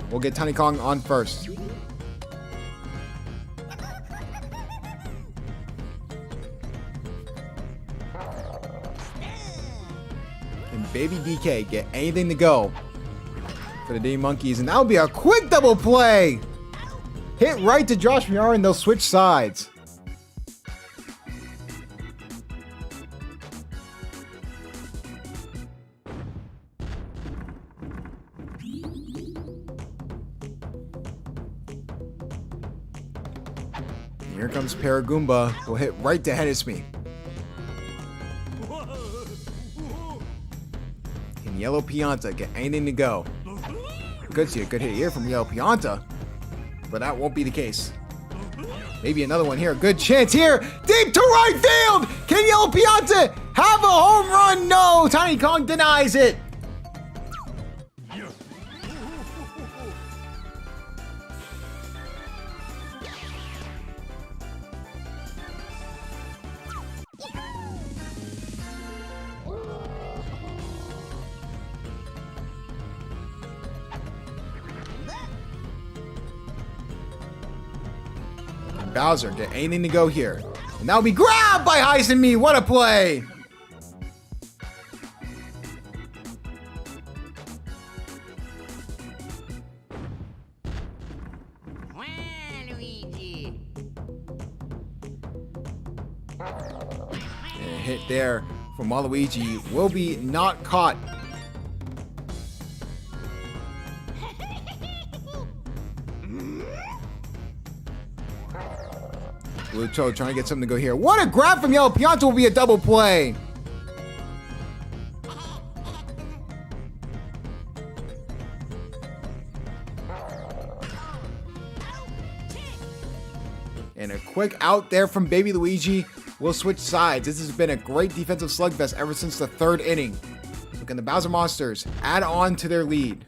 We'll get Tiny Kong on first. And Baby DK get anything to go for the D Monkeys, and that'll be a quick double play. Hit right to Josh Miara, and they'll switch sides. Here comes Paragoomba. Will hit right to Hedisme. Can Yellow Pianta get anything to go? Could see a good hit here from Yellow Pianta, but that won't be the case. Maybe another one here. Good chance here. Deep to right field. Can Yellow Pianta have a home run? No. Tiny Kong denies it. Bowser get anything to go here. And that'll be grabbed by Heist and me. What a play! And a hit there from Waluigi will be not caught. Blue Toad trying to get something to go here. What a grab from Yellow Pianta will be a double play. And a quick out there from Baby Luigi. We'll switch sides. This has been a great defensive slugfest ever since the third inning. So can the Bowser Monsters add on to their lead?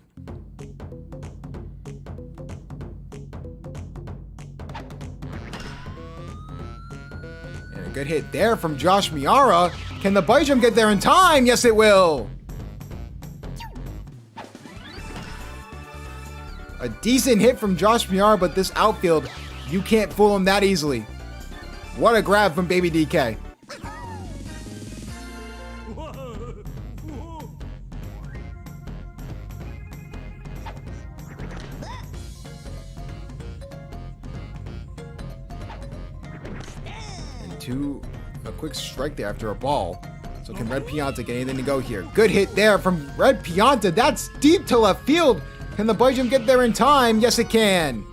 Good hit there from Josh Miara. Can the bite jump get there in time? Yes, it will. A decent hit from Josh Miara, but this outfield, you can't fool him that easily. What a grab from Baby DK. A quick strike there after a ball. So can Red Pianta get anything to go here? Good hit there from Red Pianta. That's deep to left field. Can the bite jump get there in time? Yes, it can.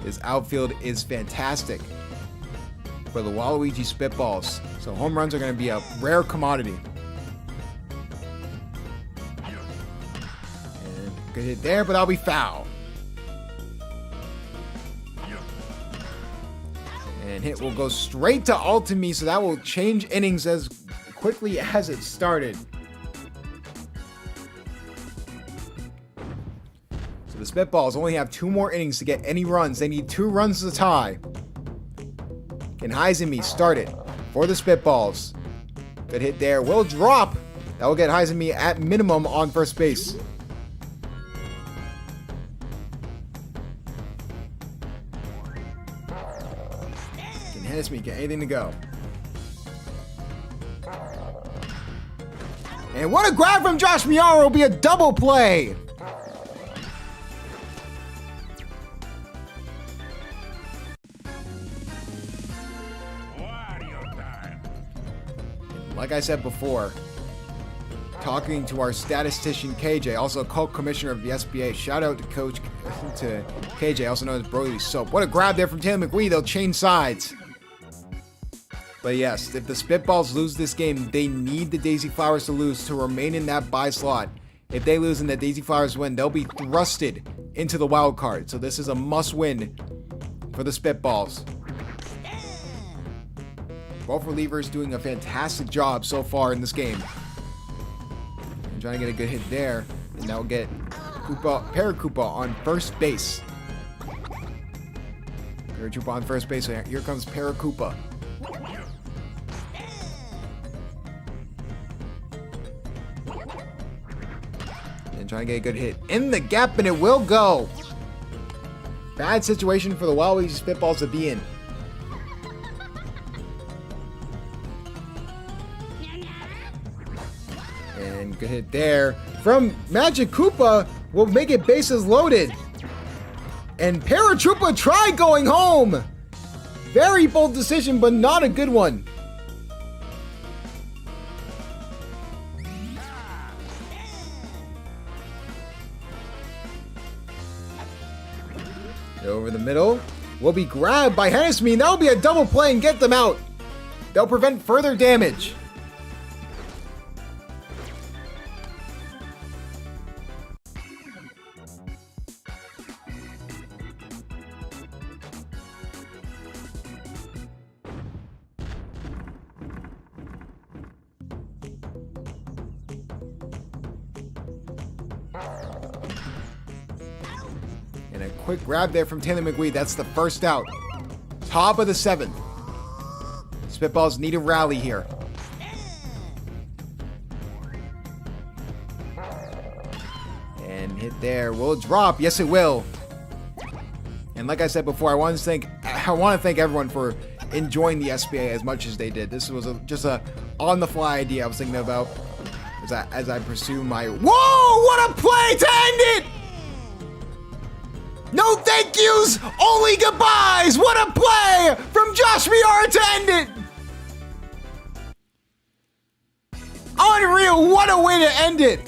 His outfield is fantastic for the Waluigi Spitballs. So home runs are going to be a rare commodity. And good hit there, but I'll be foul. And hit will go straight to Ultimate, so that will change innings as quickly as it started. So the Spitballs only have 2 more innings to get any runs. They need 2 runs to tie. Can Heizemi start it for the Spitballs? Good hit there. Will drop. That will get Heizemi at minimum on first base. Can Heizemi get anything to go? And what a grab from Josh Miara will be a double play. Like I said before, talking to our statistician KJ, also co-commissioner of the SBA. Shout out to KJ, also known as Brody Soap. What a grab there from Taylor McWee. They'll change sides. But yes, if the Spitballs lose this game, they need the Daisy Flowers to lose to remain in that bye slot. If they lose and the Daisy Flowers win, they'll be thrusted into the wild card. So this is a must-win for the Spitballs. Both relievers doing a fantastic job so far in this game. I'm trying to get a good hit there, and that will get Paracupa on first base. Paracupa on first base. So here comes Paracupa. And trying to get a good hit in the gap, and it will go. Bad situation for the Wild Wings Spitballs to be in. And good hit there from Magic Koopa will make it bases loaded. And Paratroopa tried going home. Very bold decision, but not a good one. Over the middle will be grabbed by Hennessy. That will be a double play and get them out. They'll prevent further damage. And a quick grab there from Taylor McWee. That's the first out. Top of the 7th. Spitballs need a rally here. And hit there. Will it drop? Yes, it will. And like I said before, I want to thank everyone for enjoying the SBA as much as they did. This was just a on-the-fly idea I was thinking about as I pursue my... Whoa! What a play to end it! No thank yous, only goodbyes. What a play from Josh Miara to end it. Unreal, what a way to end it.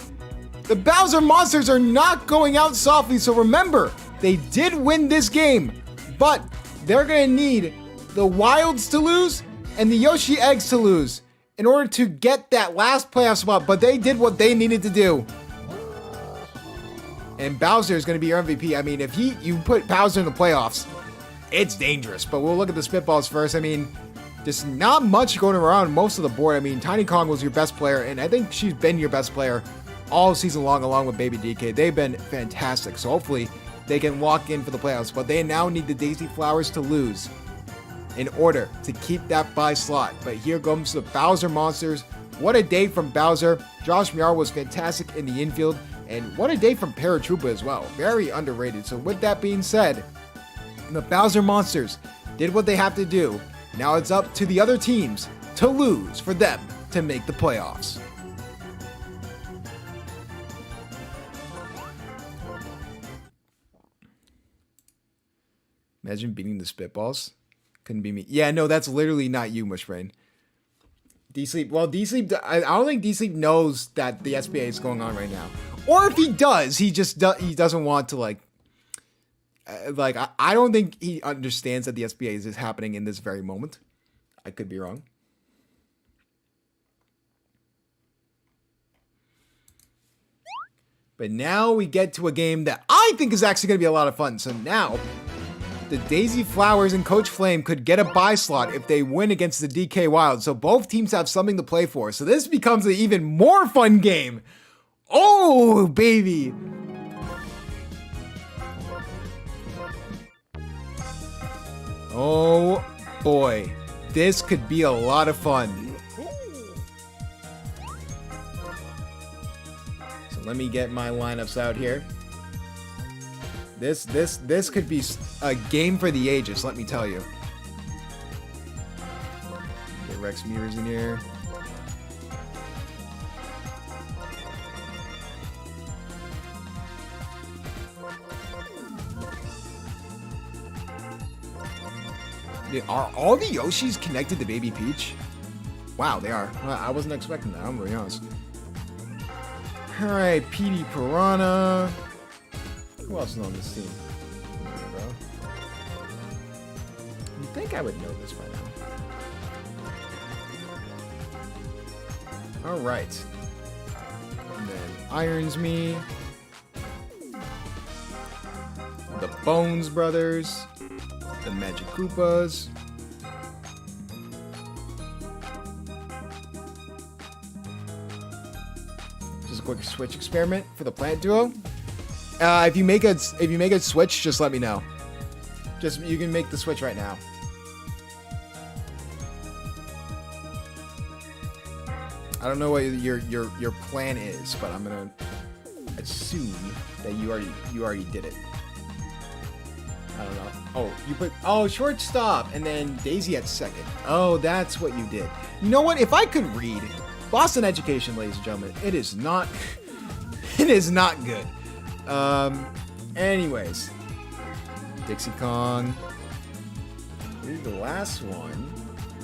The Bowser Monsters are not going out softly, so remember, they did win this game, but they're gonna need the Wilds to lose and the Yoshi Eggs to lose in order to get that last playoff spot, but they did what they needed to do. And Bowser is going to be your MVP. I mean, if you put Bowser in the playoffs, it's dangerous. But we'll look at the Spitballs first. I mean, just not much going around most of the board. I mean, Tiny Kong was your best player, and I think she's been your best player all season long, along with Baby DK. They've been fantastic. So hopefully they can walk in for the playoffs. But they now need the Daisy Flowers to lose in order to keep that bye slot. But here comes the Bowser Monsters. What a day from Bowser. Josh Miara was fantastic in the infield. And what a day from Paratroopa as well. Very underrated. So with that being said, the Bowser Monsters did what they have to do. Now it's up to the other teams to lose for them to make the playoffs. Imagine beating the Spitballs. Couldn't be me. Yeah, no, that's literally not you, Mushbrain. D-Sleep, well, D-Sleep, I don't think D-Sleep knows that the SBA is going on right now. Or if he does, he doesn't want to, I don't think he understands that the SBA is happening in this very moment. I could be wrong. But now we get to a game that I think is actually going to be a lot of fun. So now the Daisy Flowers and Coach Flame could get a bye slot if they win against the DK Wild. So both teams have something to play for. So this becomes an even more fun game. Oh, baby. Oh, boy. This could be a lot of fun. So let me get my lineups out here. This could be a game for the ages, let me tell you. Get Rex Meters in here. Are all the Yoshis connected to Baby Peach? Wow, they are. I wasn't expecting that, I'm gonna be honest. Alright, PD Piranha. Who else is on this team? You'd think I would know this by now. Alright. And then Irons Me. The Bones Brothers. The Magic Koopas. Just a quick switch experiment for the plant duo. If you make a switch, just let me know. You can make the switch right now. I don't know what your plan is, but I'm gonna assume that you already did it. I don't know. Oh, you put shortstop and then Daisy at second. Oh, that's what you did. You know what? If I could read Boston education, ladies and gentlemen, it is not good. Anyways, Dixie Kong. This is the last one.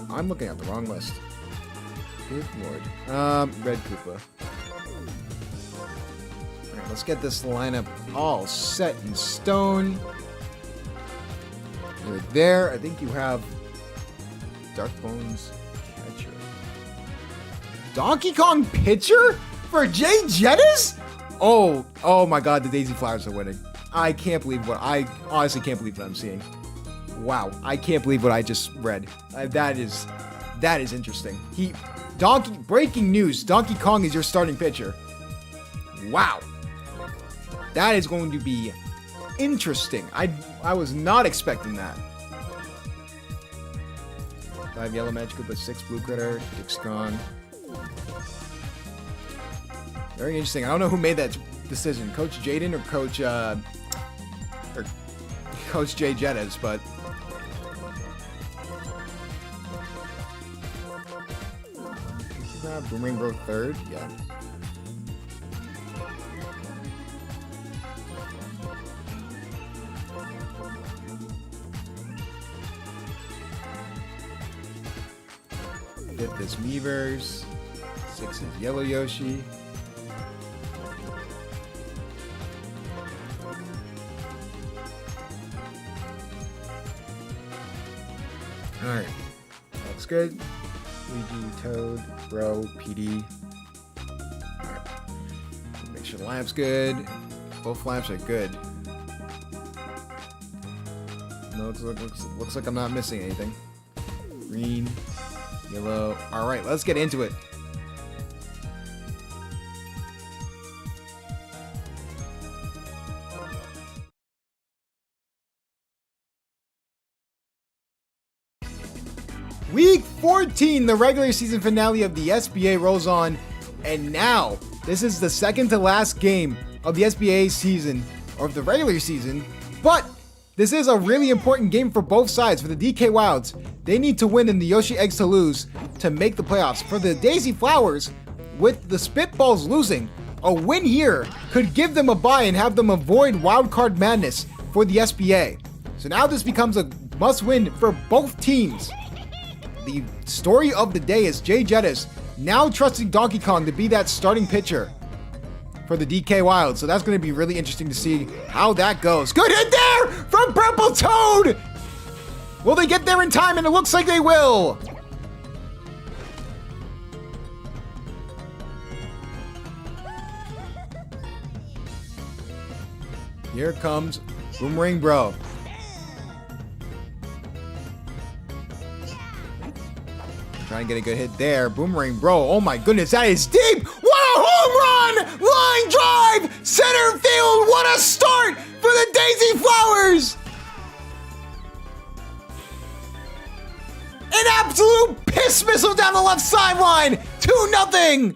I'm looking at the wrong list. Good lord. Red Koopa. Alright, let's get this lineup all set in stone. You're there. I think you have Dark Bones catcher. Donkey Kong pitcher for Jay Jettis? Oh my god, the Daisy Flowers are winning. I honestly can't believe what I'm seeing. Wow, I can't believe what I just read. That is interesting. Breaking news, Donkey Kong is your starting pitcher. Wow. That is going to be interesting. I was not expecting that. 5 yellow Magic Koopa, 6 blue critter, Dixie Kong. Very interesting. I don't know who made that decision, Coach Jaden or Coach Jay Jettis, but Boomerang Bro third, yeah. Fifth is Meavers, 6 is Yellow Yoshi. Alright, looks good. Luigi, Toad, Bro, PD. Alright. Make sure the lamp's good. Both lamps are good. No, looks like I'm not missing anything. Green, yellow. Alright, let's get into it. Week 14, the regular season finale of the SBA rolls on, and now this is the second to last game of the SBA season, or of the regular season, but this is a really important game for both sides. For the DK Wilds, they need to win and the Yoshi Eggs to lose to make the playoffs. For the Daisy Flowers, with the Spitballs losing, a win here could give them a bye and have them avoid wildcard madness for the SBA. So now this becomes a must-win for both teams. The story of the day is Jay Jettis now trusting Donkey Kong to be that starting pitcher for the DK Wild. So that's going to be really interesting to see how that goes. Good hit there from Purple Toad! Will they get there in time? And it looks like they will. Here comes Boomerang Bro. Trying to get a good hit there. Boomerang, bro. Oh my goodness, that is deep. What a home run! Line drive! Center field! What a start for the Daisy Flowers! An absolute piss missile down the left sideline! 2-0!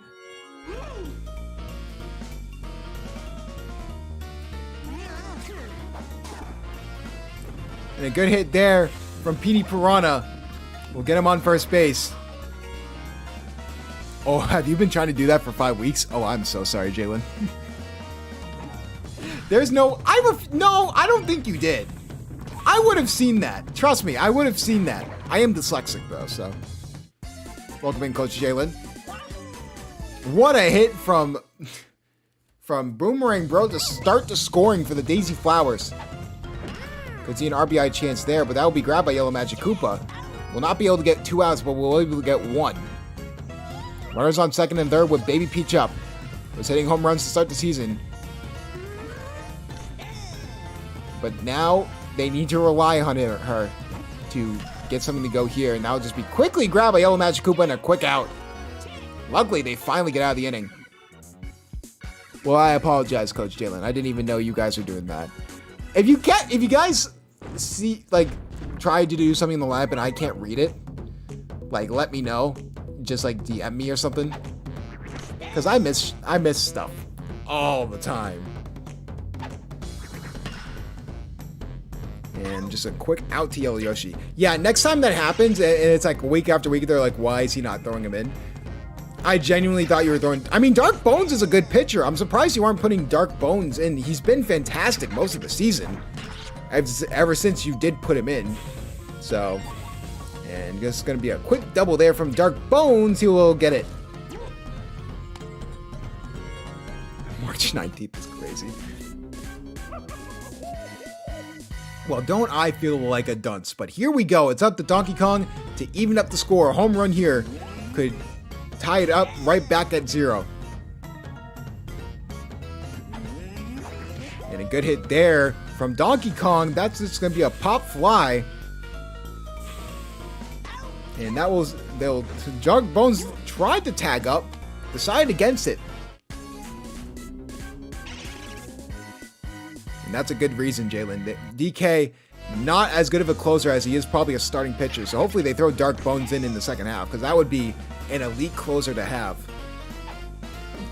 And a good hit there from Petey Piranha. We'll get him on first base. Oh, have you been trying to do that for 5 weeks? Oh, I'm so sorry, Jalen. There's no... No, I don't think you did. I would have seen that. Trust me, I would have seen that. I am dyslexic, though, so... Welcome in, Coach Jalen. What a hit from Boomerang, bro, to start the scoring for the Daisy Flowers. Could see an RBI chance there, but that will be grabbed by Yellow Magic Koopa. We'll not be able to get 2 outs, but we'll be able to get 1. Runners on second and third with Baby Peach up. Was hitting home runs to start the season. But now they need to rely on her to get something to go here. And that'll just be quickly grabbed by Yellow Magic Koopa and a quick out. Luckily, they finally get out of the inning. Well, I apologize, Coach Jalen. I didn't even know you guys were doing that. If you guys see, like, try to do something in the lab and I can't read it, like, let me know. Just like DM me or something, because I miss stuff all the time. And just a quick out to Yellow Yoshi. Yeah, next time that happens and it's like week after week, they're like, why is he not throwing him in? I genuinely thought you were throwing... I mean, Dark Bones is a good pitcher. I'm surprised you aren't putting Dark Bones in. He's been fantastic most of the season, ever since you did put him in. So... And this is going to be a quick double there from Dark Bones. He will get it. March 19th is crazy. Well, don't I feel like a dunce. But here we go. It's up to Donkey Kong to even up the score. A home run here could tie it up right back at 0. And a good hit there from Donkey Kong. That's just going to be a pop fly. And that was, Dark Bones tried to tag up, decided against it. And that's a good reason, Jalen. DK, not as good of a closer as he is probably a starting pitcher. So hopefully they throw Dark Bones in the second half, because that would be an elite closer to have.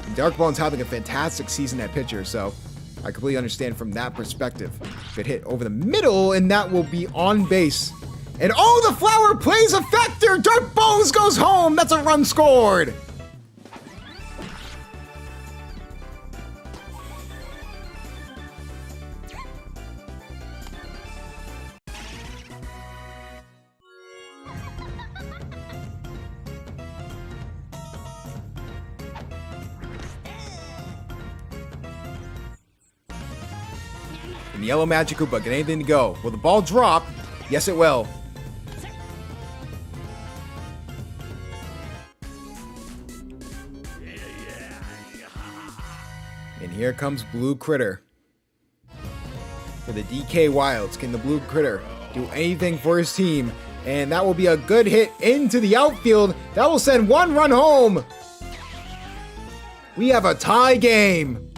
And Dark Bones having a fantastic season at pitcher, so I completely understand from that perspective. Good hit over the middle, and that will be on base. And oh, the flower plays a factor! Dark Bones goes home! That's a run scored! And Yellow Magic Koopa, get anything to go. Will the ball drop? Yes, it will. And here comes Blue Critter. For the DK Wilds, can the Blue Critter do anything for his team? And that will be a good hit into the outfield. That will send 1 run home. We have a tie game.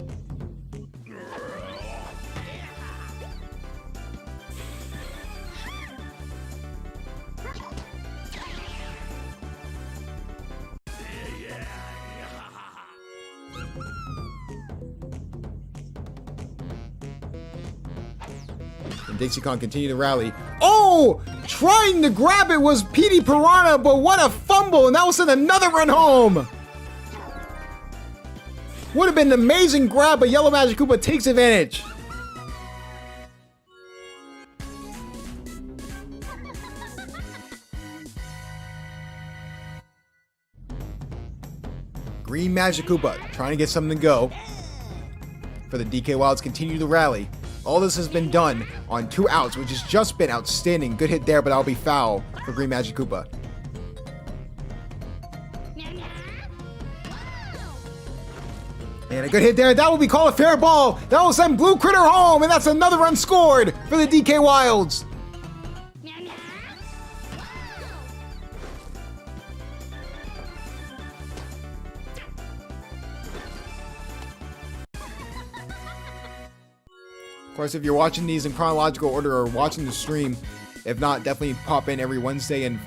And Dixie Kong continue to rally. Oh! Trying to grab it was Petey Piranha, but what a fumble! And that will send another run home! Would have been an amazing grab, but Yellow Magic Koopa takes advantage. Green Magic Koopa trying to get something to go. For the DK Wilds continue to rally. All this has been done on 2 outs, which has just been outstanding. Good hit there, but that'll be foul for Green Magic Koopa. And a good hit there. That will be called a fair ball. That will send Blue Critter home, and that's another run scored for the DK Wilds. Of course, if you're watching these in chronological order or watching the stream, if not, definitely pop in every Wednesday and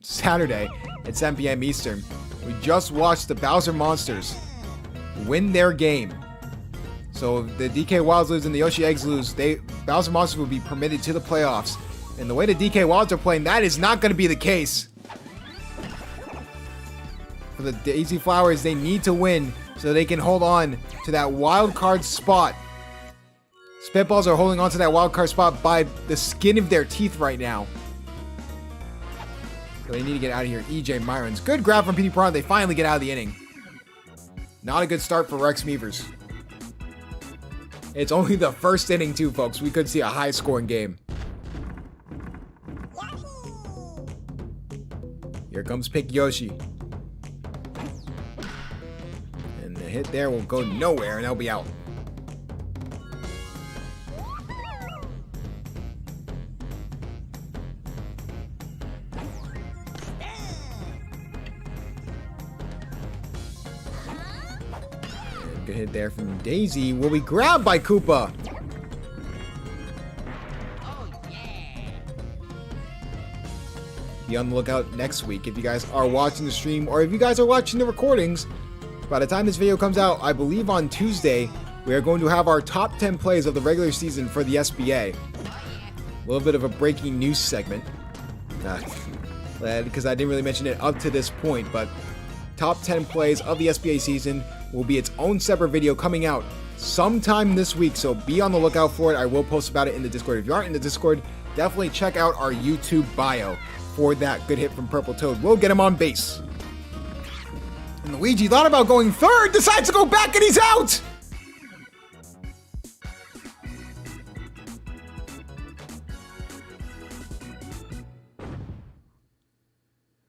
Saturday at 7 p.m. Eastern. We just watched the Bowser Monsters win their game. So if the DK Wilds lose and the Yoshi Eggs lose, Bowser Monsters will be permitted to the playoffs. And the way the DK Wilds are playing, that is not going to be the case. For the Daisy Flowers, they need to win so they can hold on to that wild card spot. Spitballs are holding on to that wild card spot by the skin of their teeth right now. So they need to get out of here. EJ Myrons. Good grab from PD Piranha. They finally get out of the inning. Not a good start for Rex Meavers. It's only the first inning too, folks. We could see a high-scoring game. Here comes Pick Yoshi. And the hit there will go nowhere, and they'll be out. Good hit there from Daisy. Will be grabbed by Koopa. Be on the lookout next week if you guys are watching the stream or if you guys are watching the recordings. By the time this video comes out, I believe on Tuesday, we are going to have our top 10 plays of the regular season for the SBA. A little bit of a breaking news segment. Because I didn't really mention it up to this point, but top 10 plays of the SBA season will be its own separate video coming out sometime this week, so be on the lookout for it. I will post about it in the Discord. If you aren't in the Discord, definitely check out our YouTube bio for that good hit from Purple Toad. We'll get him on base. And Luigi thought about going third, decides to go back, and he's out!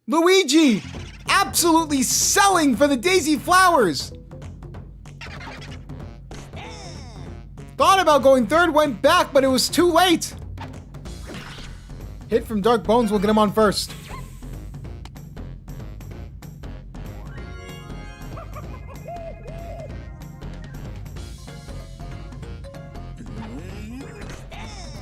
Luigi absolutely selling for the Daisy Flowers. Thought about going third, went back, but it was too late. Hit from Dark Bones will get him on first.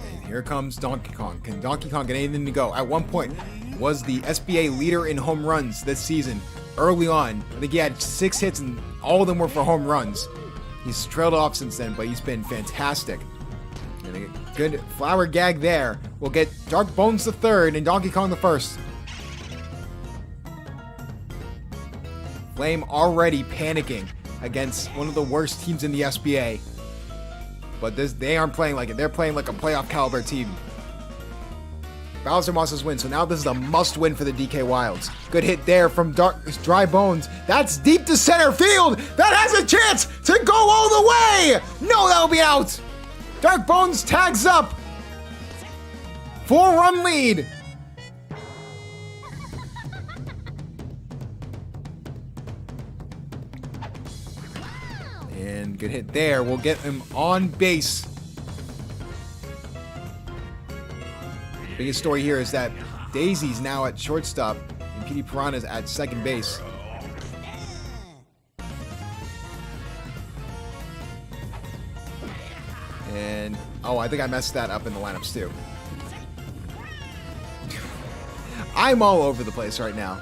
And here comes Donkey Kong. Can Donkey Kong get anything to go? At one point, was the SBA leader in home runs this season. Early on, I think he had 6 hits and all of them were for home runs. He's trailed off since then, but he's been fantastic. And a good flower gag there. We'll get Dark Bones the third and Donkey Kong the first. Flame already panicking against one of the worst teams in the SBA. But they aren't playing like it. They're playing like a playoff caliber team. Bowser Monsters win, so now this is a must-win for the DK Wilds. Good hit there from Dry Bones. That's deep to center field. That has a chance to go all the way. No, that'll be out. Dark Bones tags up. 4-run lead. And good hit there. We'll get him on base. Biggest story here is that Daisy's now at shortstop and PD Piranha's at second base. And, oh, I think I messed that up in the lineups too. I'm all over the place right now.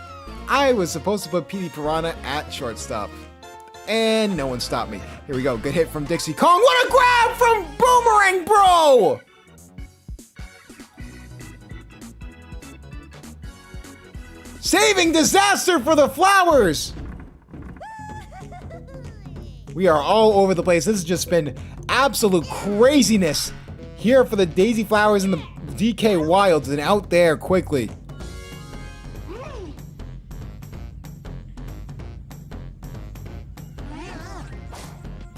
I was supposed to put PD Piranha at shortstop. And no one stopped me. Here we go. Good hit from Dixie Kong. What a grab from Boomerang Bro! Saving disaster for the Flowers! We are all over the place. This has just been absolute craziness here for the Daisy Flowers and the DK Wilds and out there quickly.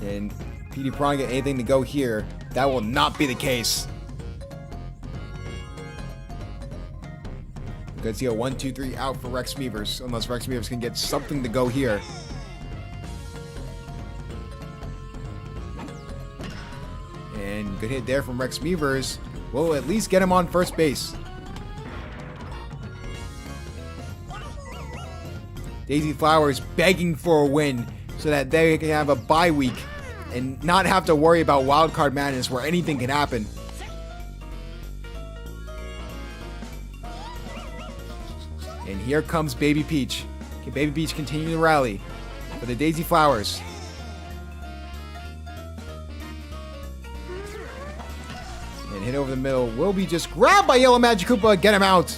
And PD Piranha get anything to go here. That will not be the case. Good see a 1-2-3 out for Rex Meavers, unless Rex Meavers can get something to go here. And good hit there from Rex Meavers. We'll at least get him on first base. Daisy Flowers begging for a win so that they can have a bye week and not have to worry about wild card madness where anything can happen. And here comes Baby Peach. Can Baby Peach continue the rally for the Daisy Flowers? And hit over the middle. Will be just grabbed by Yellow Magic Koopa. Get him out.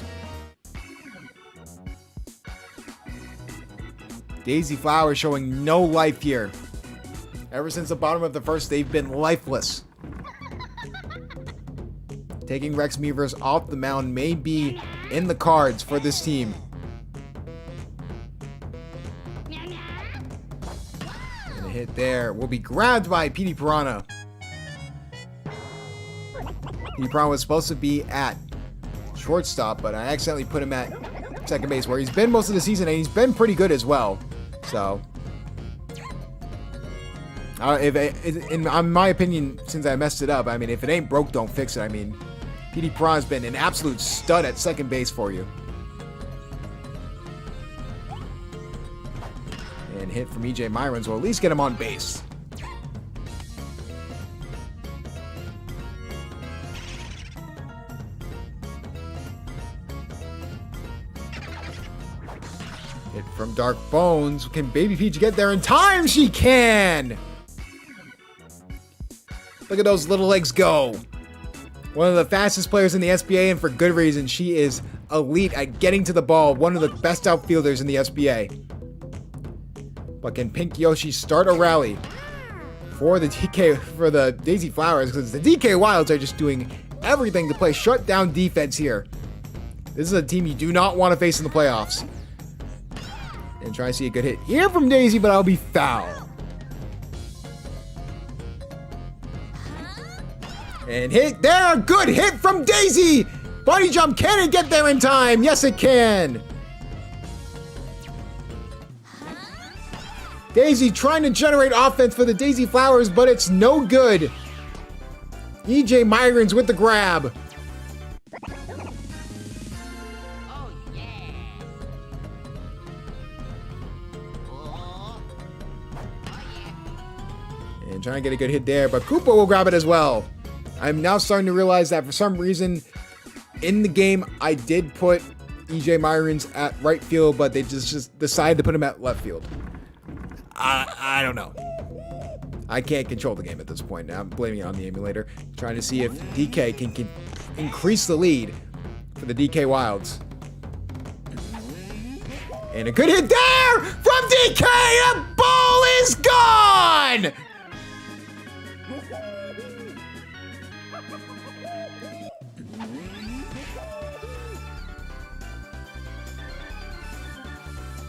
Daisy Flowers showing no life here. Ever since the bottom of the first, they've been lifeless. Taking Rex Meavers off the mound may be in the cards for this team. And a hit there will be grabbed by Petey Piranha. Petey Piranha was supposed to be at shortstop, but I accidentally put him at second base, where he's been most of the season, and he's been pretty good as well. So, in my opinion, since I messed it up, I mean, if it ain't broke, don't fix it. I mean, Petey Piranha's been an absolute stud at second base for you. And hit from EJ Myrons will at least get him on base. Hit from Dark Bones. Can Baby Peach get there in time? She can! Look at those little legs go. One of the fastest players in the SBA, and for good reason. She is elite at getting to the ball. One of the best outfielders in the SBA. But can Pink Yoshi start a rally for the Daisy Flowers? Because the DK Wilds are just doing everything to play shutdown defense here. This is a team you do not want to face in the playoffs. And try to see a good hit here from Daisy, but I'll be foul. And hit there, a good hit from Daisy. Body jump, can it get there in time? Yes, it can. Daisy trying to generate offense for the Daisy Flowers, but it's no good. EJ Myrons with the grab. And trying to get a good hit there, but Koopa will grab it as well. I'm now starting to realize that for some reason in the game, I did put EJ Myrons at right field, but they just decided to put him at left field. I don't know. I can't control the game at this point. Now I'm blaming it on the emulator. Trying to see if DK can increase the lead for the DK Wilds. And a good hit there from DK. The ball is gone.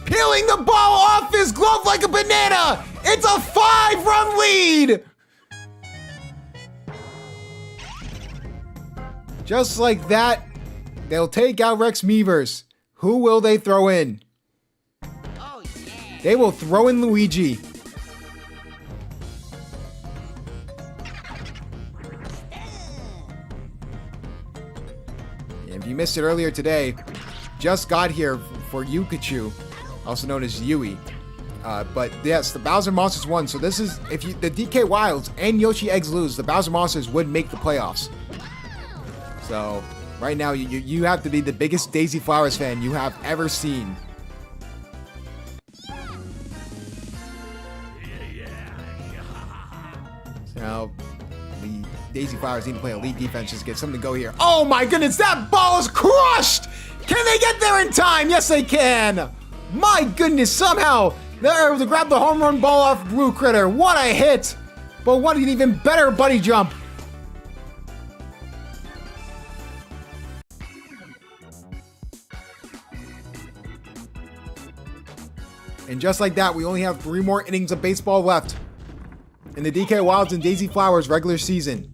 Peeling the ball off his glove like a banana. It's a 5-run lead. Just like that, they'll take out Rex Meavers. Who will they throw in? Oh, yeah. They will throw in Luigi. And if you missed it earlier today, just got here for Yukachu, also known as Yui. But yes, the Bowser Monsters won. So this is, if the DK Wilds and Yoshi Eggs lose, the Bowser Monsters would make the playoffs. So right now, you have to be the biggest Daisy Flowers fan you have ever seen. So the Daisy Flowers need to play elite defense just to get something to go here. Oh my goodness, that ball is crushed! Can they get there in time? Yes, they can! My goodness, somehow they're able to grab the home run ball off Blue Critter. What a hit! But what an even better buddy jump! And just like that, we only have 3 more innings of baseball left in the DK Wilds and Daisy Flowers regular season.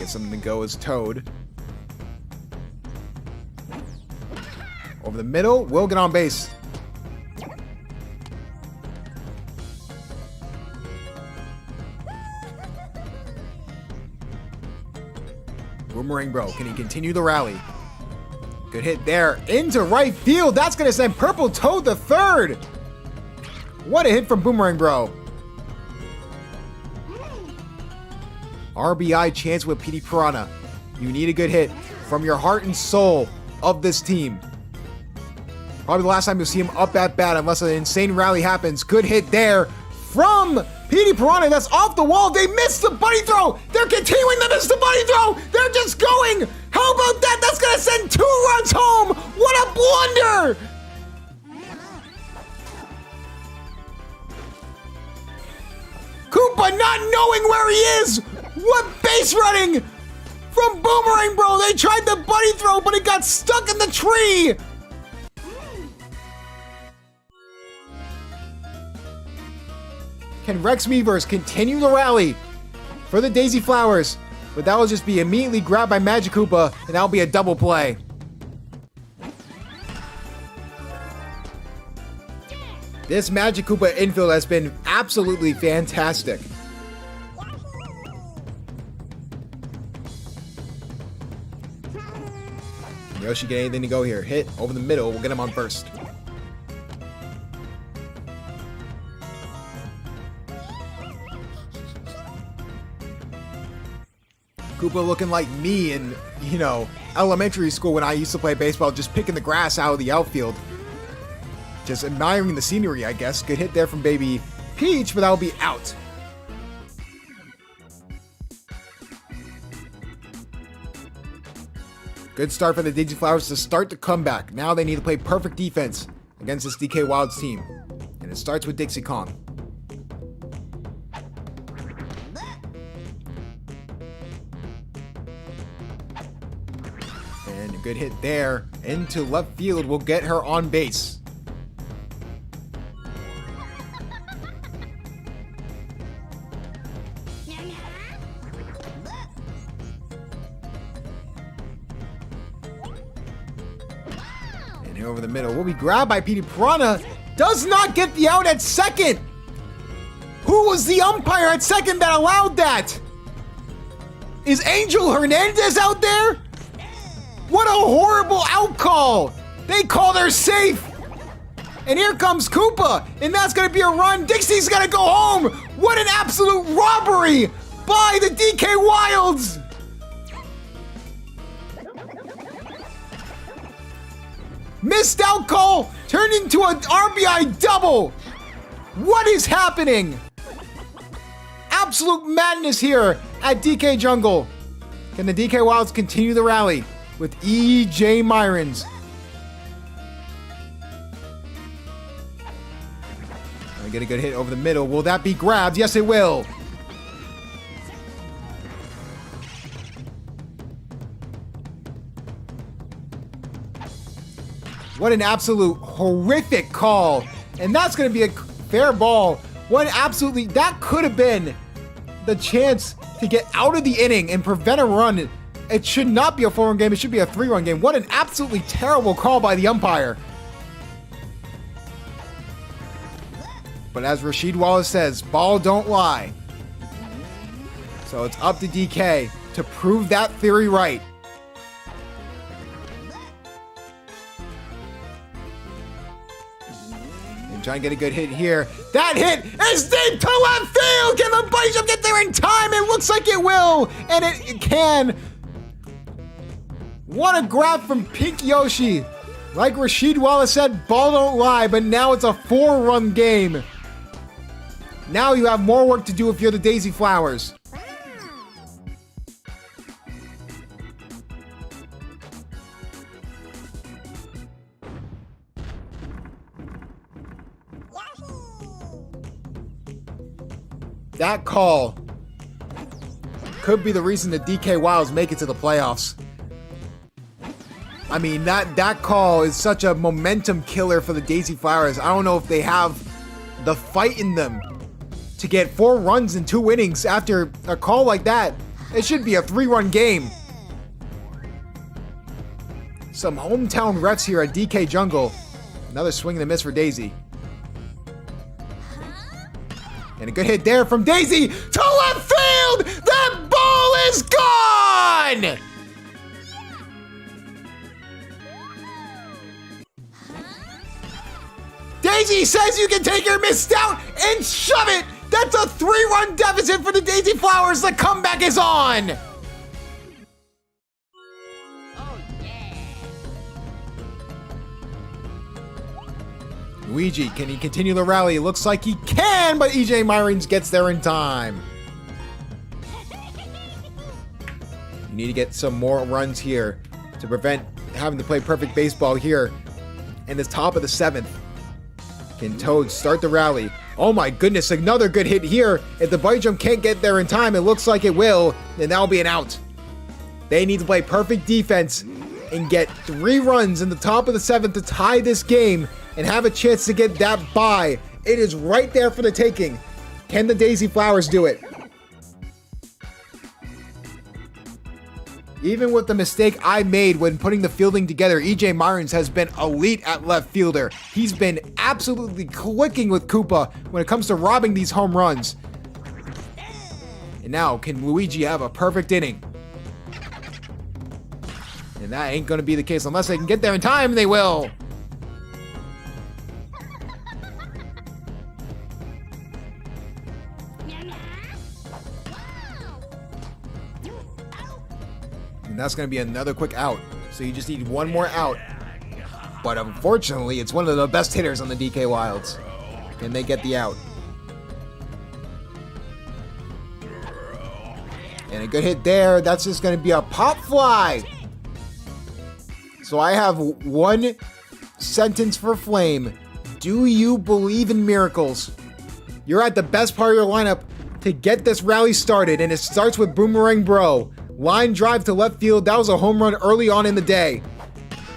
Something to go as Toad. Over the middle, will get on base. Boomerang Bro, can he continue the rally? Good hit there into right field. That's going to send Purple Toad to third. What a hit from Boomerang Bro. RBI chance with PD Piranha. You need a good hit from your heart and soul of this team. Probably the last time you'll see him up at bat unless an insane rally happens. Good hit there from PD Piranha. That's off the wall. They missed the bunny throw. They're continuing to miss the bunny throw. They're just going. How about that? That's going to send 2 runs home. What a blunder. Koopa not knowing where he is. What base running from Boomerang Bro. They tried the bunny throw, but it got stuck in the tree. Can Rex Weavers continue the rally for the Daisy Flowers? But that will just be immediately grabbed by Magic Koopa, and that'll be a double play. This Magic Koopa infield has been absolutely fantastic. Yoshi get anything to go here. Hit over the middle. We'll get him on first. Koopa looking like me in, elementary school when I used to play baseball, just picking the grass out of the outfield. Just admiring the scenery, I guess. Good hit there from Baby Peach, but that'll be out. Good start for the Daisy Flowers to start the comeback. Now they need to play perfect defense against this DK Wilds team. And it starts with Dixie Kong. And a good hit there into left field will get her on base. And here over the middle will be grabbed by PD Piranha. Does not get the out at second. Who was the umpire at second that allowed that? Is Angel Hernandez out there? What a horrible out call! They called her safe! And here comes Koopa, and that's gonna be a run. Dixie's gonna go home! What an absolute robbery by the DK Wilds! Missed out call turned into an RBI double! What is happening? Absolute madness here at DK Jungle. Can the DK Wilds continue the rally with EJ Myrons? I get a good hit over the middle. Will that be grabbed? Yes, it will. What an absolute horrific call. And that's going to be a fair ball. That could have been the chance to get out of the inning and prevent a run. It should not be a 4-run game. It should be a 3-run game. What an absolutely terrible call by the umpire. But as Rasheed Wallace says, ball don't lie. So it's up to DK to prove that theory right. And try and get a good hit here. That hit is deep to left field. Can the bunny jump get there in time? It looks like it will. And it can. What a grab from Pink Yoshi. Like Rasheed Wallace said, ball don't lie, but now it's a 4-run game. Now you have more work to do if you're the Daisy Flowers. That call could be the reason the DK Wilds make it to the playoffs. I mean, that call is such a momentum killer for the Daisy Flowers. I don't know if they have the fight in them to get 4 runs in 2 innings after a call like that. It should be a 3-run game. Some hometown refs here at DK Jungle. Another swing and a miss for Daisy. And a good hit there from Daisy to left field! That ball is gone! Daisy says you can take your missed out and shove it. That's a 3-run deficit for the Daisy Flowers. The comeback is on. Luigi, can he continue the rally? Looks like he can, but EJ Myrons gets there in time. You need to get some more runs here to prevent having to play perfect baseball here in the top of the 7th. Can Toad start the rally? Oh my goodness, another good hit here. If the body jump can't get there in time, it looks like it will, then that'll be an out. They need to play perfect defense and get 3 runs in the top of the 7th to tie this game and have a chance to get that bye. It is right there for the taking. Can the Daisy Flowers do it? Even with the mistake I made when putting the fielding together, EJ Myrons has been elite at left fielder. He's been absolutely clicking with Koopa when it comes to robbing these home runs. And now, can Luigi have a perfect inning? And that ain't gonna be the case unless they can get there in time, they will. And that's going to be another quick out. So you just need one more out. But unfortunately, it's one of the best hitters on the DK Wilds. Can they get the out? And a good hit there. That's just going to be a pop fly. So I have one sentence for Flame. Do you believe in miracles? You're at the best part of your lineup to get this rally started. And it starts with Boomerang Bro. Line drive to left field. That was a home run early on in the day.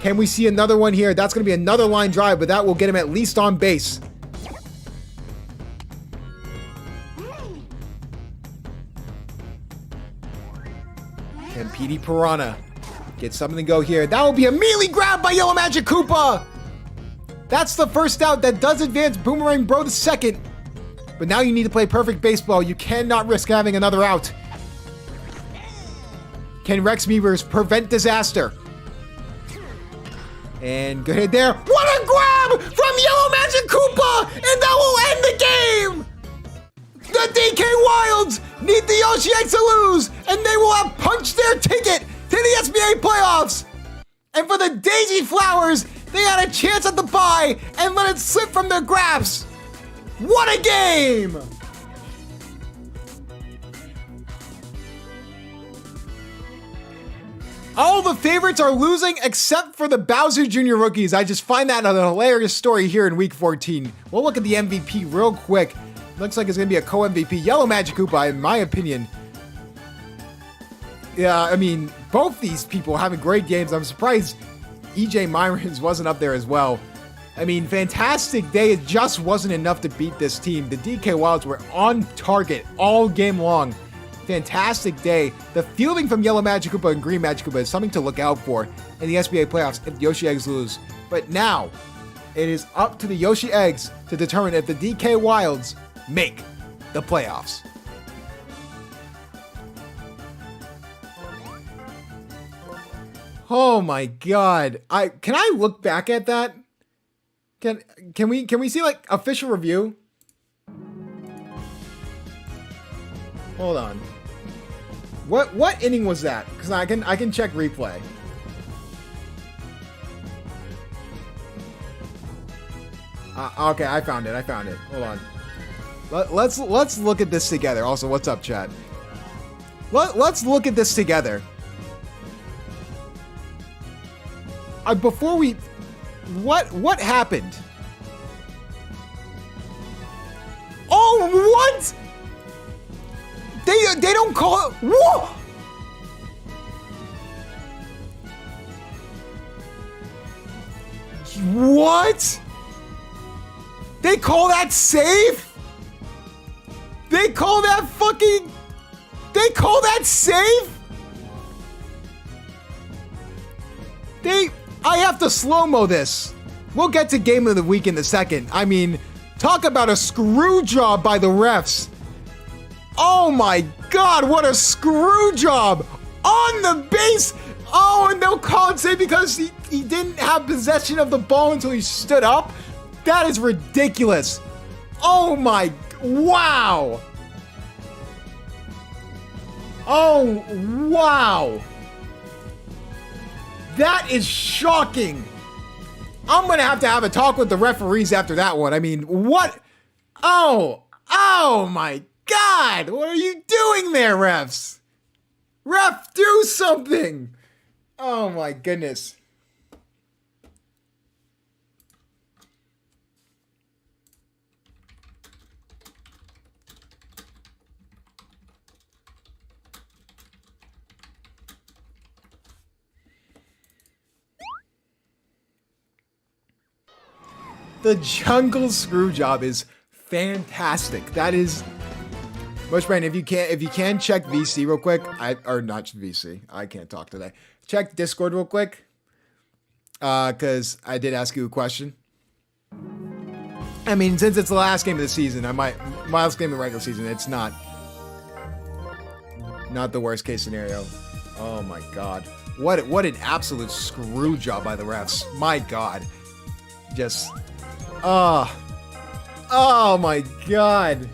Can we see another one here? That's going to be another line drive, but that will get him at least on base. Can PD Piranha get something to go here? That will be immediately grabbed by Yellow Magic Koopa. That's the first out. That does advance Boomerang Bro to second. But now you need to play perfect baseball. You cannot risk having another out. Can Rex Meavers prevent disaster? And good hit there. What a grab from Yellow Magic Koopa! And that will end the game! The DK Wilds need the Yoshi Eggs to lose, and they will have punched their ticket to the SBA playoffs! And for the Daisy Flowers, they had a chance at the bye and let it slip from their grasp! What a game! All the favorites are losing except for the Bowser Jr. rookies. I just find that a hilarious story here in Week 14. We'll look at the MVP real quick. Looks like it's going to be a co-MVP. Yellow Magic Koopa, in my opinion. Yeah, I mean, both these people having great games. I'm surprised EJ Myrons wasn't up there as well. I mean, fantastic day. It just wasn't enough to beat this team. The DK Wilds were on target all game long. Fantastic day. The fielding from Yellow Magic Koopa and Green Magic Koopa is something to look out for in the SBA playoffs if the Yoshi Eggs lose. But now, it is up to the Yoshi Eggs to determine if the DK Wilds make the playoffs. Oh my god. Can I look back at that? Can we see like official review? Hold on. What inning was that? Because I can check replay. Okay, I found it. Hold on. Let's look at this together. Also, what's up, chat? Let's look at this together. Before we, what happened? Oh, what? They don't call it. Whoa! What? They call that safe? They call that fucking... They call that safe? I have to slow-mo this. We'll get to game of the week in a second. I mean, talk about a screw job by the refs. Oh my god, what a screw job! On the base! Oh, and they'll call it safe because he didn't have possession of the ball until he stood up? That is ridiculous. Oh my, wow. Oh, wow. That is shocking. I'm going to have a talk with the referees after that one. I mean, what? Oh my God. What are you doing there, refs? Ref, do something. Oh my goodness. The jungle screw job is fantastic. That is much brain. If you can check VC real quick, or not VC. I can't talk today. Check Discord real quick. Cause I did ask you a question. I mean, since it's the last game of the season, my last game of the regular season, it's not the worst case scenario. Oh my God. What an absolute screw job by the refs. My God. Just oh my God.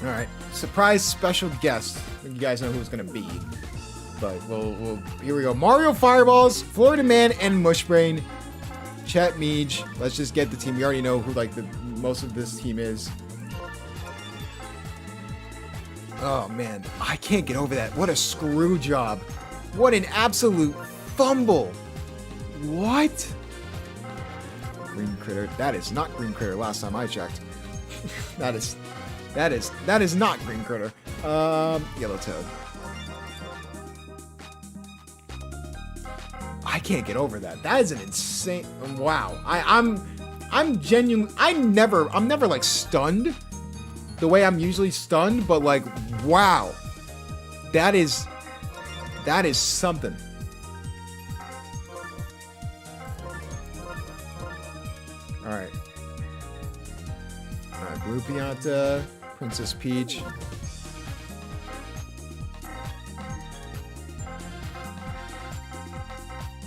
All right, surprise special guest. You guys know who it's gonna be, but we'll here we go. Mario Fireballs, Florida Man, and Mushbrain. Chet Meej. Let's just get the team. We already know who like the most of this team is. Oh man, I can't get over that. What a screw job. What an absolute fumble. What? Green Critter. That is not Green Critter last time I checked. That is not Green Critter. Yellow Toad. I can't get over that. That is an insane. Wow. I'm genuine. I'm never like stunned the way I'm usually stunned, but like, wow. That is something. All right. Blue Pianta, Princess Peach.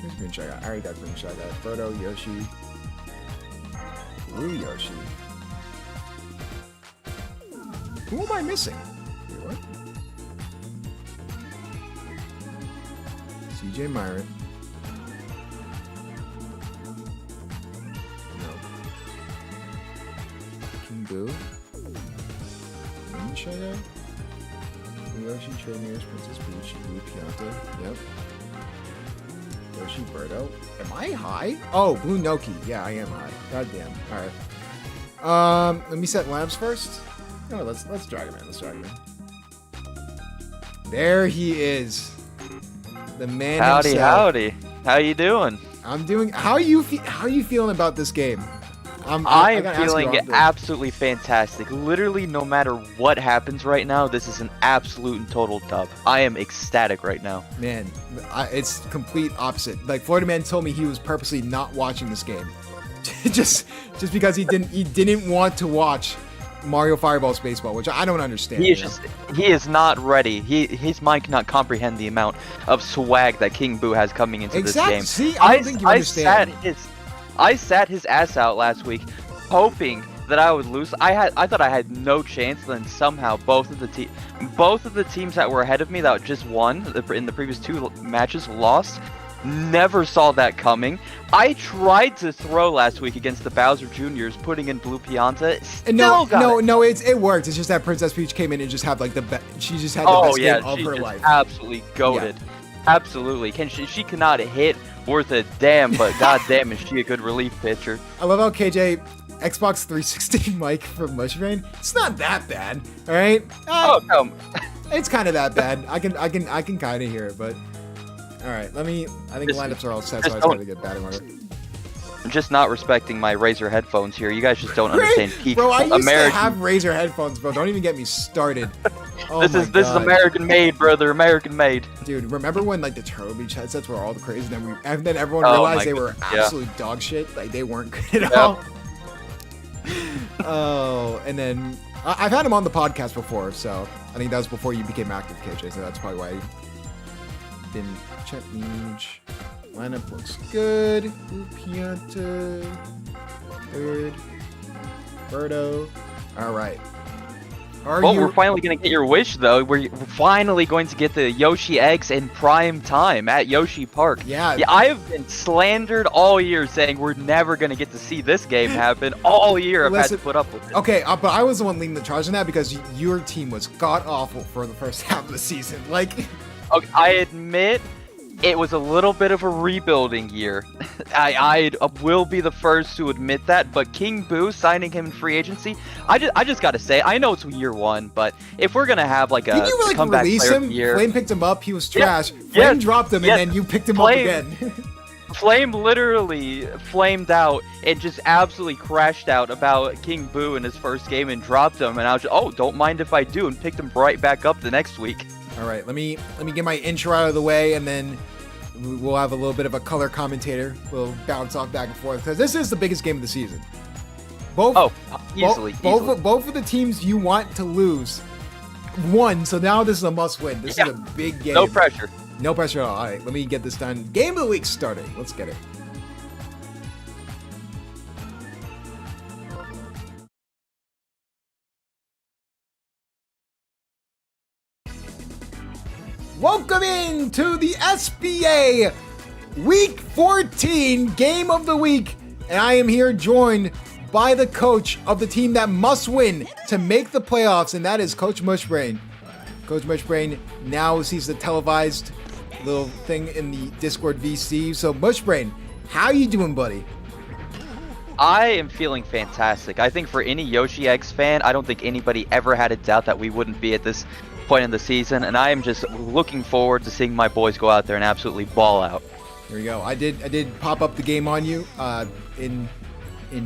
Here's Green Shaggy. I already got Green Shaggy. Frodo, Yoshi, Blue Yoshi. Who am I missing? Wait, what? CJ Myron. Boo. Green Shaggy. Yoshi, Trainers, Princess Peach, Blue Pianta. Yep. Yoshi, Birdo. Am I high? Oh, Blue Noki. Yeah, I am high. Goddamn. Alright. Let me set labs first. No, let's drag him in. Let's drag him in. There he is. The man howdy, himself. Howdy. How you doing? I'm doing. How are you feeling about this game? I am feeling absolutely fantastic. Literally, no matter what happens right now, this is an absolute and total dub. I am ecstatic right now. Man, it's complete opposite. Like, Florida Man told me he was purposely not watching this game, just because he didn't want to watch Mario Fireball Baseball, which I don't understand. He is not ready. His mind cannot comprehend the amount of swag that King Boo has coming into this game. See, I don't think you understand. I sat his ass out last week, hoping that I would lose. I thought I had no chance. Then somehow both of the teams that were ahead of me that just won in the previous two matches lost. Never saw that coming. I tried to throw last week against the Bowser Juniors, putting in Blue Pianta. No, it worked. It's just that Princess Peach came in and just had like she just had the best game of her life. Absolutely goated. Yeah. Absolutely. She cannot hit worth a damn, but goddamn is she a good relief pitcher. I love how KJ Xbox 360 mic from Mushbrain. It's not that bad, all right? No. It's kind of that bad. I can kind of hear it, but all right. I think lineups are all set, so I just gotta get batting order. I'm just not respecting my Razer headphones here. You guys just don't understand peak bro, I used American. to have Razer headphones, bro. Don't even get me started. Oh this is American made, brother. American made. Dude, remember when like the Turtle Beach headsets were all the crazy, and then everyone realized they were absolute dog shit. Like they weren't good at all. Oh, and then I've had him on the podcast before, so I think that was before you became active, KJ, so that's probably why I didn't check Niche. Lineup looks good. Pianta. Third. Birdo. All right. We're finally going to get your wish, though. We're finally going to get the Yoshi eggs in prime time at Yoshi Park. Yeah, I have been slandered all year saying we're never going to get to see this game happen. All year I've had to put up with it. Okay, but I was the one leading the charge on that because your team was god-awful for the first half of the season. Like, okay, I admit it was a little bit of a rebuilding year. I will be the first to admit that, but King Boo signing him in free agency, I just gotta say, I know it's year one, but if we're gonna have like a did you comeback release player him? year, Flame picked him up, he was trash. Yeah, Flame dropped him, and then you picked him up again. Flame literally flamed out and just absolutely crashed out about King Boo in his first game and dropped him, and I was just, oh, don't mind if I do, and picked him right back up the next week. All right, let me get my intro out of the way, and then we'll have a little bit of a color commentator. We'll bounce off back and forth because this is the biggest game of the season. Easily. Both of the teams you want to lose won, so now this is a must-win. This is a big game. No pressure. No pressure at all. All right, let me get this done. Game of the week starting. Let's get it. Welcome in to the SBA Week 14 Game of the Week, and I am here joined by the coach of the team that must win to make the playoffs, and that is Coach Mushbrain. Coach Mushbrain now sees the televised little thing in the Discord VC. So Mushbrain, how you doing, buddy? I am feeling fantastic. I think for any Yoshi X fan, I don't think anybody ever had a doubt that we wouldn't be at this point in the season, and I am just looking forward to seeing my boys go out there and absolutely ball out. There you go. I did pop up the game on you in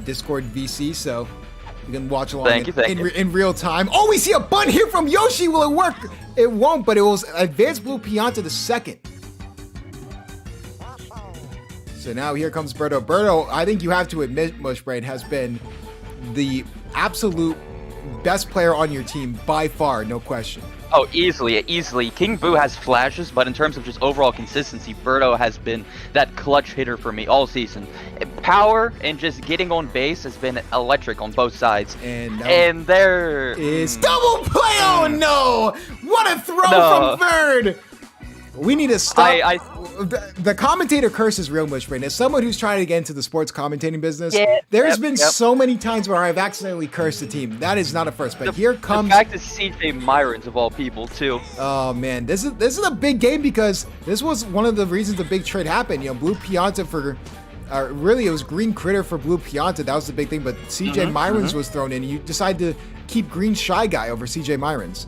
Discord VC, so you can watch along in real time. Oh, we see a bun here from Yoshi. Will it work? It won't, but it was Advanced Blue Pianta the second. So now here comes Birdo. Birdo, I think you have to admit, Mushbrain has been the absolute best player on your team by far, no question. Oh, easily. King Boo has flashes, but in terms of just overall consistency, Birdo has been that clutch hitter for me all season. Power and just getting on base has been electric on both sides. And there is double play. Oh no! What a throw from third! We need to stop. The commentator curse is real, Mushbrain. As someone who's trying to get into the sports commentating business, there's been so many times where I've accidentally cursed a team. That is not a first, but here comes the fact is CJ Myrons of all people too. Oh man, this is a big game because this was one of the reasons the big trade happened. You know, Blue Pianta for. Really, it was Green Critter for Blue Pianta. That was the big thing, but CJ Myrons was thrown in. You decided to keep Green Shy Guy over CJ Myrons.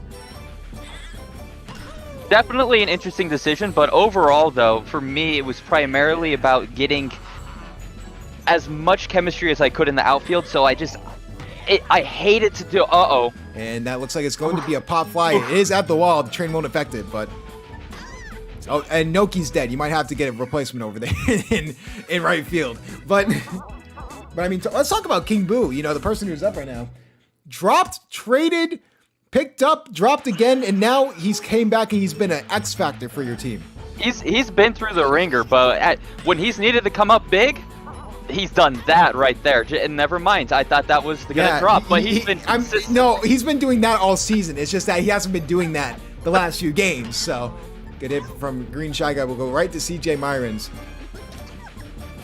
Definitely an interesting decision, but overall, though, for me, it was primarily about getting as much chemistry as I could in the outfield, so I hated to do, And that looks like it's going to be a pop fly. It is at the wall. The train won't affect it, but... Oh, and Noki's dead. You might have to get a replacement over there in right field. But I mean, let's talk about King Boo, you know, the person who's up right now. Dropped, traded... Picked up, dropped again, and now he's came back and he's been an X factor for your team. He's been through the ringer, but when he's needed to come up big, he's done that right there. And never mind, I thought that was gonna drop, but he's been consistent. No, he's been doing that all season. It's just that he hasn't been doing that the last few games. So, good hit from Green Shy Guy. We'll go right to CJ Myrons.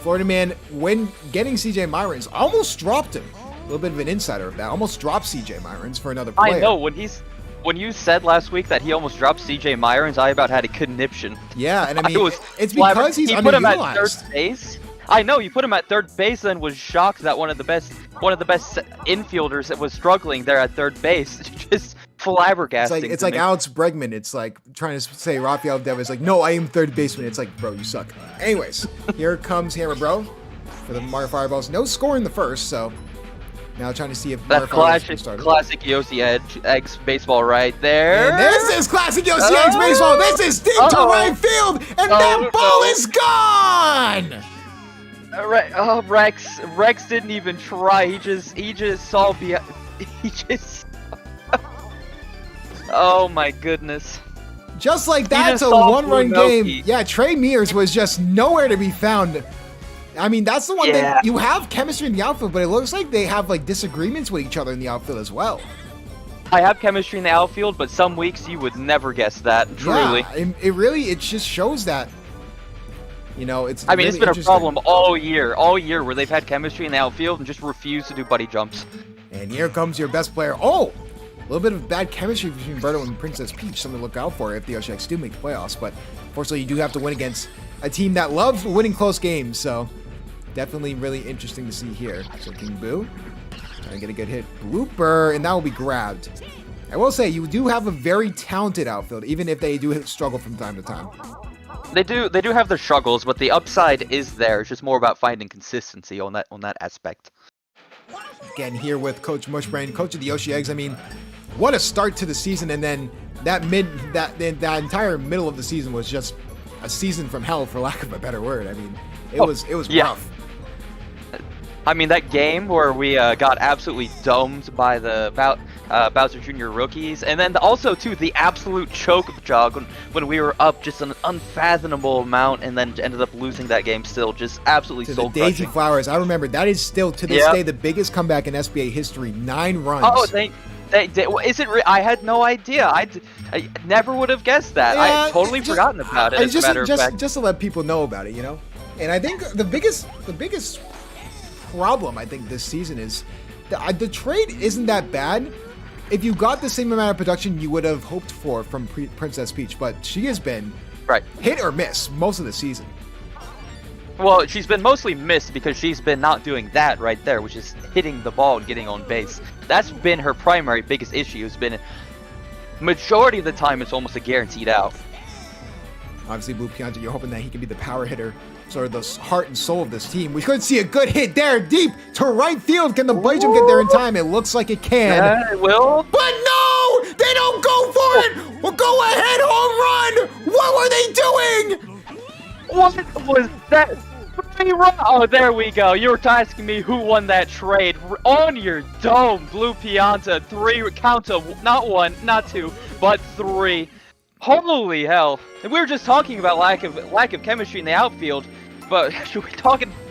Florida Man, when getting CJ Myrons, almost dropped him. A little bit of an insider of that. Almost dropped CJ Myrons for another player. I know, when you said last week that he almost dropped CJ Myrons, I about had a conniption. Yeah, and I mean, it's because he's put him at third base. I know, you put him at third base, then was shocked that one of the best infielders that was struggling there at third base. Just flabbergasting. It's like Alex Bregman. It's like trying to say Rafael Devers is like, no, I am third baseman. It's like, bro, you suck. Anyways, here comes Hammer Bro for the Mario Fireballs. No score in the first, so... Now trying to see if that's classic Yoshi X baseball right there. And this is classic Yoshi X baseball. This is deep to right field, and that ball is gone. Rex didn't even try. He just saw behind. He just. Oh my goodness. Just like that's a one-run game. Yeah, Trey Mears was just nowhere to be found. I mean, that's the one thing. You have chemistry in the outfield, but it looks like they have like disagreements with each other in the outfield as well. I have chemistry in the outfield, but some weeks you would never guess that. Truly. Yeah, it just shows that. You know, it's. I mean, really it's been a problem all year where they've had chemistry in the outfield and just refuse to do buddy jumps. And here comes your best player. Oh, a little bit of bad chemistry between Berto and Princess Peach. Something to look out for if the Oshieks do make the playoffs. But unfortunately, you do have to win against a team that loves winning close games. So definitely really interesting to see here. So King Boo trying to get a good hit. Blooper, and that will be grabbed. I will say, you do have a very talented outfield, even if they do struggle from time to time. They do have their struggles, but the upside is there. It's just more about finding consistency on that aspect. Again, here with Coach Mushbrain, coach of the Oshieks. I mean, what a start to the season, and then that entire middle of the season was just a season from hell, for lack of a better word. I mean, it was rough. I mean, that game where we got absolutely domed by the Bowser Jr. rookies, and then also, too, the absolute choke jog when we were up just an unfathomable amount and then ended up losing that game still, just absolutely soul-crushing. Daisy Flowers, I remember, that is still, to this day, the biggest comeback in SBA history, 9 runs. Oh, is it? I had no idea. I never would have guessed that. Yeah, I totally forgotten about it, as a matter of fact. Just to let people know about it, you know? And I think the biggest problem, I think, this season is the trade isn't that bad. If you got the same amount of production you would have hoped for from Princess Peach, but she has been hit or miss most of the season. Well, she's been mostly missed because she's been not doing that right there, which is hitting the ball and getting on base. That's been her primary biggest issue. It's been majority of the time it's almost a guaranteed out. Obviously, Blue Pianta, you're hoping that he can be the power hitter, sort of the heart and soul of this team. We could see a good hit there, deep to right field. Can the blade jump get there in time? It looks like it can. Yeah, it will. But no! They don't go for it! Well, go ahead, home run! What were they doing? What was that? Oh, there we go. You were asking me who won that trade. On your dome, Blue Pianta. 3 count of not 1, not 2, but 3. Holy hell! And we were just talking about lack of chemistry in the outfield, but should we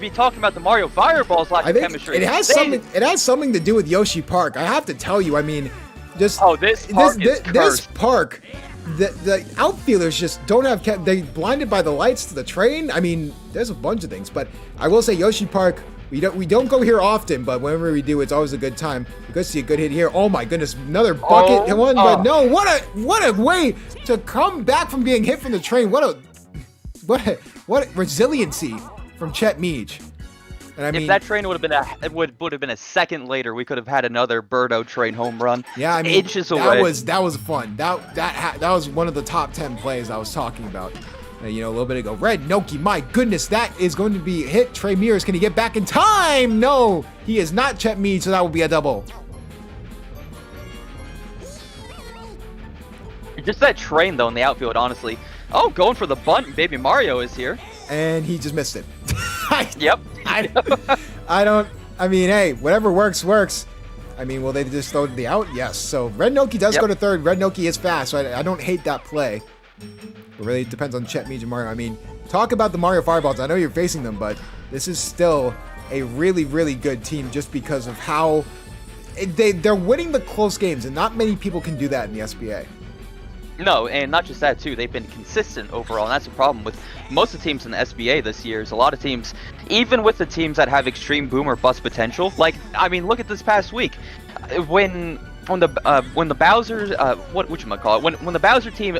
be talking about the Mario Fireball's lack of chemistry? It has something to do with Yoshi Park. I have to tell you. I mean, just this park, the outfielders just don't have. They blinded by the lights to the train. I mean, there's a bunch of things, but I will say Yoshi Park. We don't go here often, but whenever we do, it's always a good time. We could see a good hit here. Oh my goodness, another bucket one, but no, what a way to come back from being hit from the train. What resiliency from Chet Meej. And I mean, if that train would have been a second later, we could have had another Birdo train home run. Yeah, I mean, inches away. That was fun. That was one of the top 10 plays I was talking about. You know, a little bit ago. Red Noki, my goodness, that is going to be a hit. Trey Mears, can he get back in time? No, he is not Chet Mead, so that will be a double. Just that train, though, in the outfield, honestly. Oh, going for the bunt. Baby Mario is here. And he just missed it. Yep. I mean, hey, whatever works, works. I mean, will they just throw the out? Yes. So Red Noki does go to third. Red Noki is fast, so I don't hate that play. It really depends on Chet Meej and Mario. I mean, talk about the Mario Fireballs. I know you're facing them, but this is still a really, really good team just because of how they're winning the close games, and not many people can do that in the SBA. No, and not just that, too. They've been consistent overall, and that's the problem with most of the teams in the SBA this year. Is a lot of teams, even with the teams that have extreme boom or bust potential, like, I mean, look at this past week. When the Bowser, when the Bowser team,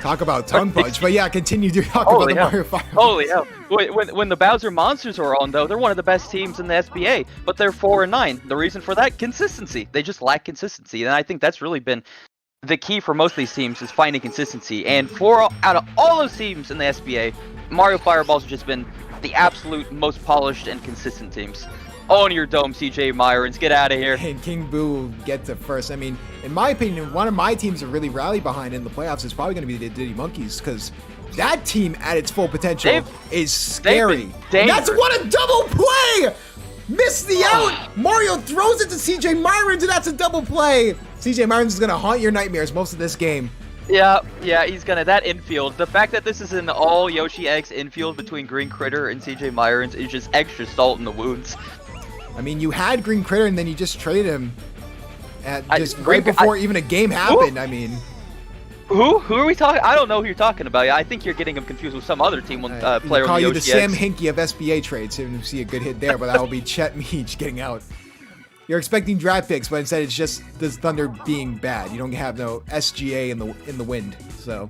talk about tongue punch, but yeah, continue to talk about the Mario Fireball. Holy hell! When the Bowser Monsters are on, though, they're one of the best teams in the SBA, but they're 4-9. The reason for that, consistency. They just lack consistency, and I think that's really been the key for most of these teams is finding consistency. And out of all those teams in the SBA, Mario Fireballs have just been the absolute most polished and consistent teams. On your dome, CJ Myrons. Get out of here. And King Boo get to first. I mean, in my opinion, one of my teams to really rally behind in the playoffs is probably going to be the Diddy Monkeys, because that team at its full potential is scary. That's what a double play! Missed the out! Mario throws it to CJ Myrons, and that's a double play! CJ Myrons is gonna haunt your nightmares most of this game. Yeah, he's gonna. That infield, the fact that this is an all Yoshi X infield between Green Critter and CJ Myrons is just extra salt in the wounds. I mean, you had Green Critter, and then you just traded him right before even a game happened. I mean, who are we talking? I don't know who you're talking about. Yeah, I think you're getting him confused with some other team player. Call on you the the Sam Hinkie of SBA trades, so you see a good hit there, but that will be Chet Meach getting out. You're expecting draft picks, but instead it's just this Thunder being bad. You don't have no SGA in the wind. So,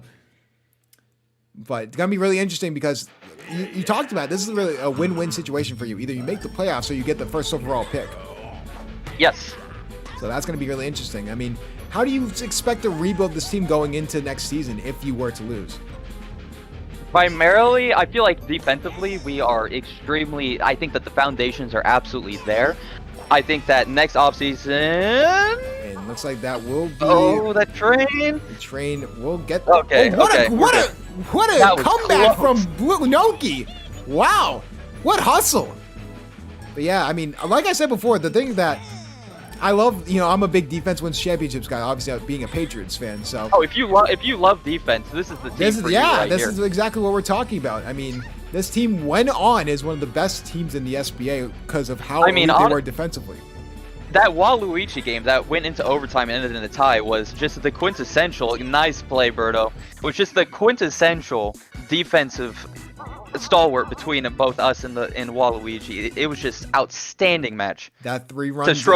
but it's gonna be really interesting because you talked about it. This is really a win-win situation for you. Either you make the playoffs or you get the first overall pick. Yes. So that's gonna be really interesting. I mean, how do you expect to rebuild this team going into next season if you were to lose? Primarily, I feel like defensively we are extremely. I think that the foundations are absolutely there. I think that next offseason... And looks like that will be... Oh, that train! The train will get... Okay, what a comeback from Blue Noki! Wow! What hustle! But yeah, I mean, like I said before, the thing that I love, I'm a big defense wins championships guy, obviously being a Patriots fan, so... Oh, if you love defense, this is the team for you right this here. is exactly what we're talking about. I mean... This team went on as one of the best teams in the SBA because of how elite they were defensively. That Waluigi game that went into overtime and ended in a tie was just the quintessential, nice play, Berto. It was just the quintessential defensive stalwart between both us and Waluigi. It was just outstanding match. That 3 runs.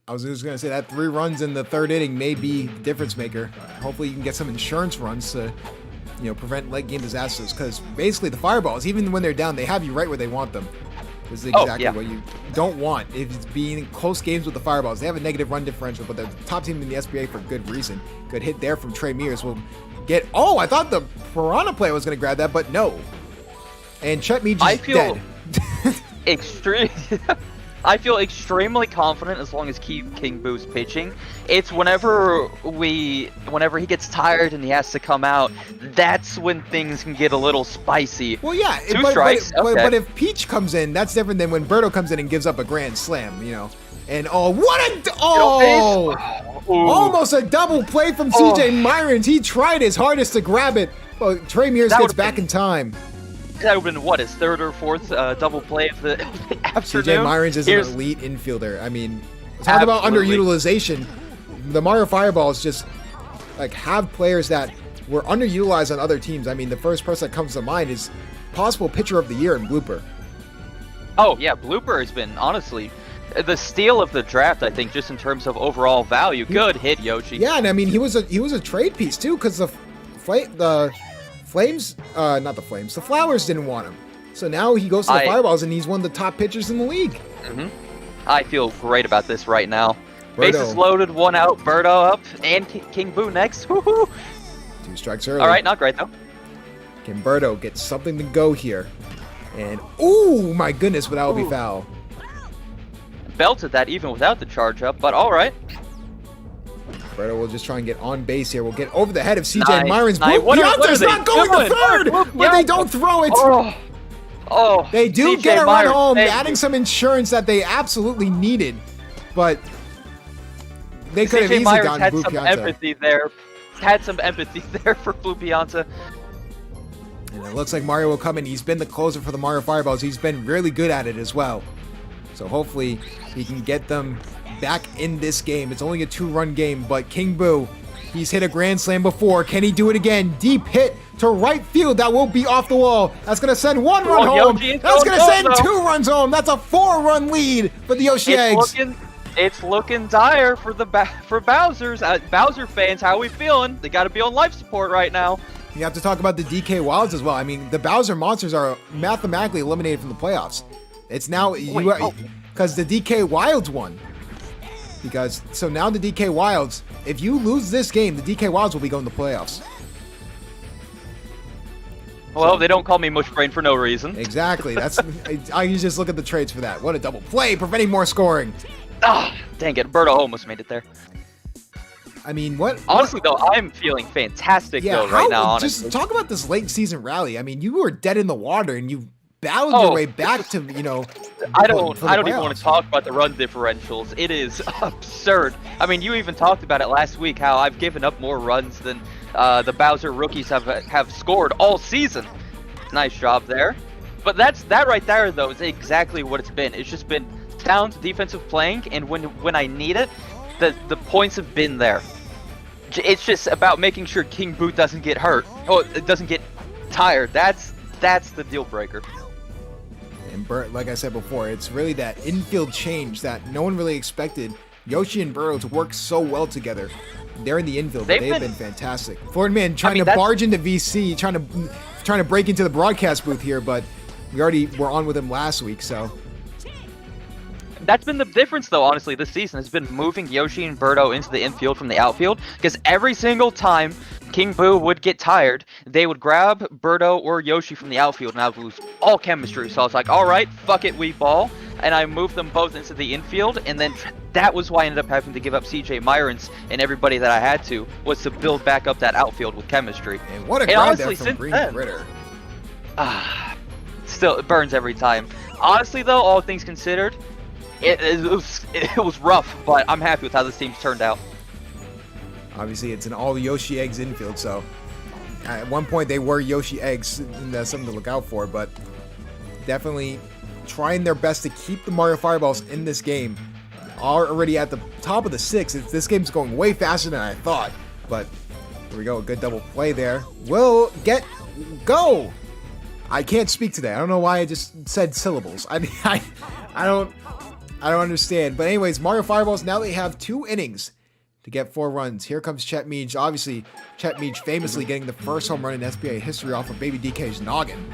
I was just going to say that 3 runs in the 3rd inning may be difference maker. Hopefully you can get some insurance runs to prevent late game disasters, because basically the fireballs, even when they're down, they have you right where they want them. This is exactly what you don't want. If it's being close games with the fireballs, they have a negative run differential, but they're the top team in the SBA for good reason. Good hit there from Trey Mears will get. Oh, I thought the Piranha player was going to grab that, but no. And Chet Meach is dead. I feel extremely confident as long as King Boo's pitching. It's whenever he gets tired and he has to come out, that's when things can get a little spicy. Well, yeah, but if Peach comes in, that's different than when Berto comes in and gives up a grand slam, And almost a double play from CJ Myrons. He tried his hardest to grab it, but Trey Mears gets back in time. That would have been, his 3rd or 4th double play of the afternoon? CJ Myrons is an elite infielder. I mean, talk about underutilization. The Mario Fireballs just, have players that were underutilized on other teams. I mean, the first person that comes to mind is possible pitcher of the year in Blooper. Oh, yeah, Blooper has been, honestly, the steal of the draft, I think, just in terms of overall value. Good hit, Yoshi. Yeah, and I mean, he was a trade piece, too, because the Flowers didn't want him. So now he goes to the Fireballs, and he's one of the top pitchers in the league. Mm-hmm. I feel great about this right now. Bases loaded, 1 out, Berto up, and King Boo next. Woohoo! 2 strikes early. All right, not great, though. Can Berto get something to go here? And, ooh, my goodness, but that will be foul. Belted that even without the charge up, but all right. Berto will just try and get on base here. We'll get over the head of CJ Myrons. Blue's not going to 3rd, but they don't throw it. They do get a run home, adding some insurance that they absolutely needed, but they could have easily gotten Blue Pianta. Had some empathy there for Blue Pianta. And it looks like Mario will come in. He's been the closer for the Mario Fireballs. He's been really good at it as well. So hopefully he can get them back in this game. It's only a 2-run game, but King Boo, he's hit a grand slam before. Can he do it again? Deep hit to right field. That will be off the wall. That's going to send 1 run home. That's going to send 2 runs home. That's a 4-run lead for the Yoshi Eggs. It's looking dire for Bowser's. Bowser fans, how are we feeling? They got to be on life support right now. You have to talk about the DK Wilds as well. I mean, the Bowser monsters are mathematically eliminated from the playoffs. It's now because the DK Wilds won. So now the DK Wilds, if you lose this game, the DK Wilds will be going to the playoffs. Well, they don't call me Mushbrain for no reason. Exactly. That's I just look at the trades for that. What a double play, preventing more scoring. Ah, dang it. Berto almost made it there. I mean, what? Honestly, though, I'm feeling fantastic right now. Honestly, just talk about this late season rally. I mean, you were dead in the water, and you battled your way back to I don't even want to talk about the run differentials. It is absurd. I mean, you even talked about it last week, how I've given up more runs than the Bowser rookies have scored all season. Nice job there. But that right there, though, is exactly what it's been. It's just been sound defensive playing, and when I need it, the points have been there. It's just about making sure King Boo doesn't get hurt. Oh, it doesn't get tired. That's the deal breaker. And like I said before, it's really that infield change that no one really expected Yoshi and Birdo to work so well together. They're in the infield, but they've been fantastic. Florida Man trying to barge into VC, trying to break into the broadcast booth here, but we already were on with him last week, so. That's been the difference, though, honestly, this season. Has been moving Yoshi and Birdo into the infield from the outfield, because every single time King Boo would get tired, they would grab Birdo or Yoshi from the outfield, and I would lose all chemistry. So I was like, all right, fuck it, we ball. And I moved them both into the infield, and then that was why I ended up having to give up CJ Myrons and everybody that I had to, was to build back up that outfield with chemistry. And what a grab there from Green Critter. Still, it burns every time. Honestly, though, all things considered, it was rough, but I'm happy with how this team's turned out. Obviously, it's an all Yoshi eggs infield, so at one point they were Yoshi eggs, and that's something to look out for, but definitely trying their best to keep the Mario Fireballs in this game. Already at the top of the 6th. This game's going way faster than I thought, but here we go, a good double play there. Will go! I can't speak today. I don't know why I just said syllables. I don't understand. But anyways, Mario Fireballs, now they have 2 innings to get 4 runs. Here comes Chet Meej. Obviously, Chet Meej famously getting the first home run in SBA history off of Baby DK's noggin.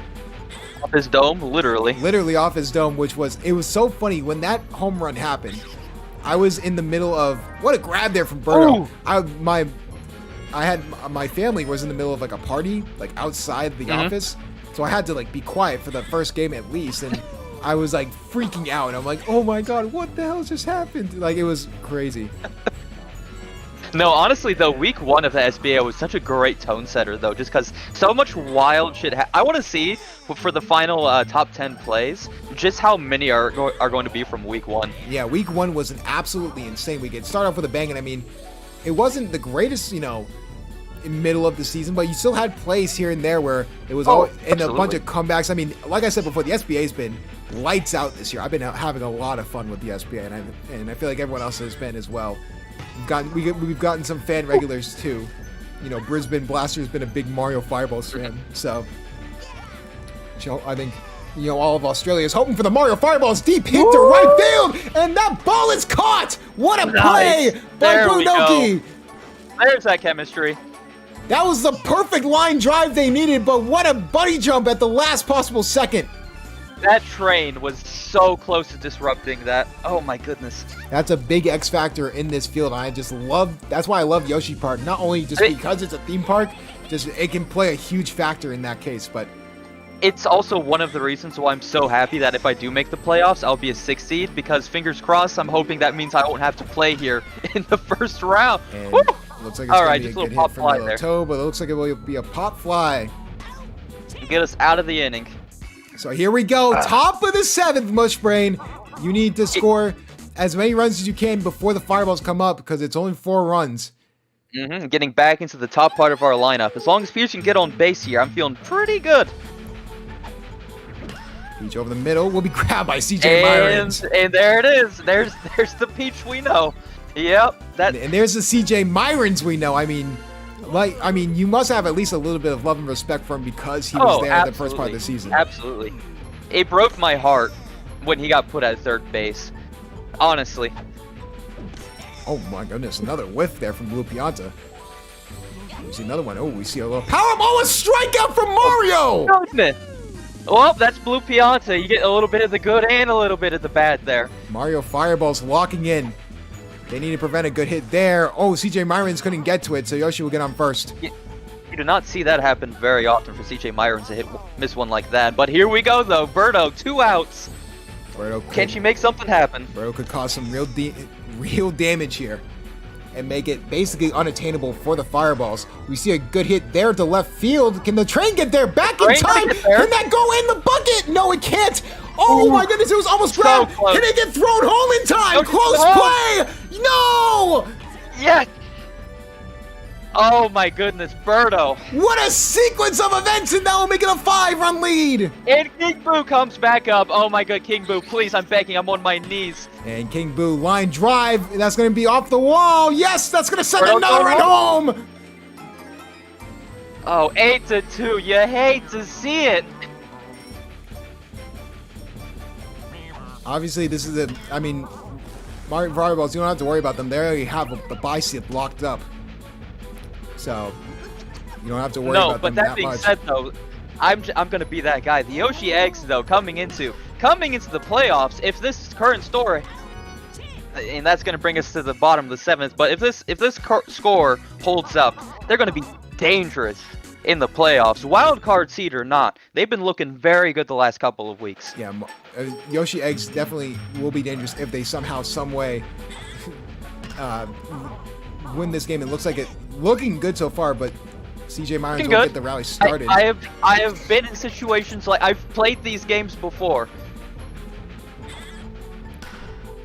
Off his dome, literally. Literally off his dome, it was so funny. When that home run happened, I was in the middle of, what a grab there from Birdo. My family was in the middle of like a party, like outside the office. So I had to like be quiet for the first game at least. And I was like freaking out. And I'm like, oh my God, what the hell just happened? Like, it was crazy. No, honestly, though, week 1 of the SBA was such a great tone setter, though, just because so much wild shit I want to see, for the final top 10 plays, just how many are going to be from week 1. Yeah, week 1 was an absolutely insane week. It started off with a bang, and I mean, it wasn't the greatest, middle of the season, but you still had plays here and there where it was all in a bunch of comebacks. I mean, like I said before, the SBA's been lights out this year. I've been having a lot of fun with the SBA, and I feel like everyone else has been as well. We've gotten some fan regulars too. Brisbane Blaster's been a big Mario Fireballs fan, so I think all of Australia is hoping for the Mario Fireballs deep hit to right field, and that ball is caught. What a play by Bunoki! There's that chemistry. That was the perfect line drive they needed, but what a bunny jump at the last possible second. That train was so close to disrupting that. Oh my goodness. That's a big X factor in this field. That's why I love Yoshi Park. Not only just because it's a theme park, just it can play a huge factor in that case, but it's also one of the reasons why I'm so happy that if I do make the playoffs, I'll be a 6th seed, because fingers crossed, I'm hoping that means I won't have to play here in the first round. And it looks like it's going to be a good hit from Yellow Toe, but it looks like it will be a pop fly. Get us out of the inning. So here we go, top of the 7th, Mushbrain. You need to score as many runs as you can before the Fireballs come up, because it's only 4 runs. Getting back into the top part of our lineup. As long as Peach can get on base here, I'm feeling pretty good. Peach over the middle will be grabbed by CJ Myrons. And there it is. There's the Peach we know. Yep. And there's the CJ Myrons we know. I mean, you must have at least a little bit of love and respect for him because he was there in the first part of the season. Absolutely. It broke my heart when he got put at 3rd base. Honestly. Oh my goodness, another whiff there from Blue Pianta. We see another one. Oh, we see a little power. Oh, a strikeout from Mario! Oh, goodness. Well, that's Blue Pianta. You get a little bit of the good and a little bit of the bad there. Mario Fireballs locking in. They need to prevent a good hit there. Oh, CJ Myrons couldn't get to it, so Yoshi will get on first. You do not see that happen very often for CJ Myrons to miss one like that. But here we go, though. Birdo, 2 outs. Can she make something happen? Birdo could cause some real damage here. and make it basically unattainable for the Fireballs. We see a good hit there to left field. Can the train get there back in time? Can that go in the bucket? No, it can't. Oh my goodness, it was almost grabbed. Can it get thrown home in time? Close play. No. Yes. Oh my goodness, Birdo. What a sequence of events, and now we'll make it a 5-run lead. And King Boo comes back up. Oh my god, King Boo, please, I'm begging, I'm on my knees. And King Boo line drive, and that's going to be off the wall. Yes, that's going to send another run home. Oh, 8-2, you hate to see it. Obviously, this is Mario Fireballs, you don't have to worry about them. They already have the bicep locked up. So, you don't have to worry about them that much. No, but that being said, though, I'm going to be that guy. The Yoshi Eggs, though, coming into the playoffs, if this current story, and that's going to bring us to the bottom of the 7th, but if this score holds up, they're going to be dangerous in the playoffs. Wild card seed or not, they've been looking very good the last couple of weeks. Yeah, Yoshi Eggs definitely will be dangerous if they somehow, some way win this game. It looks like it looking good so far, but CJ Myers will get the rally started. I have been in situations like I've played these games before.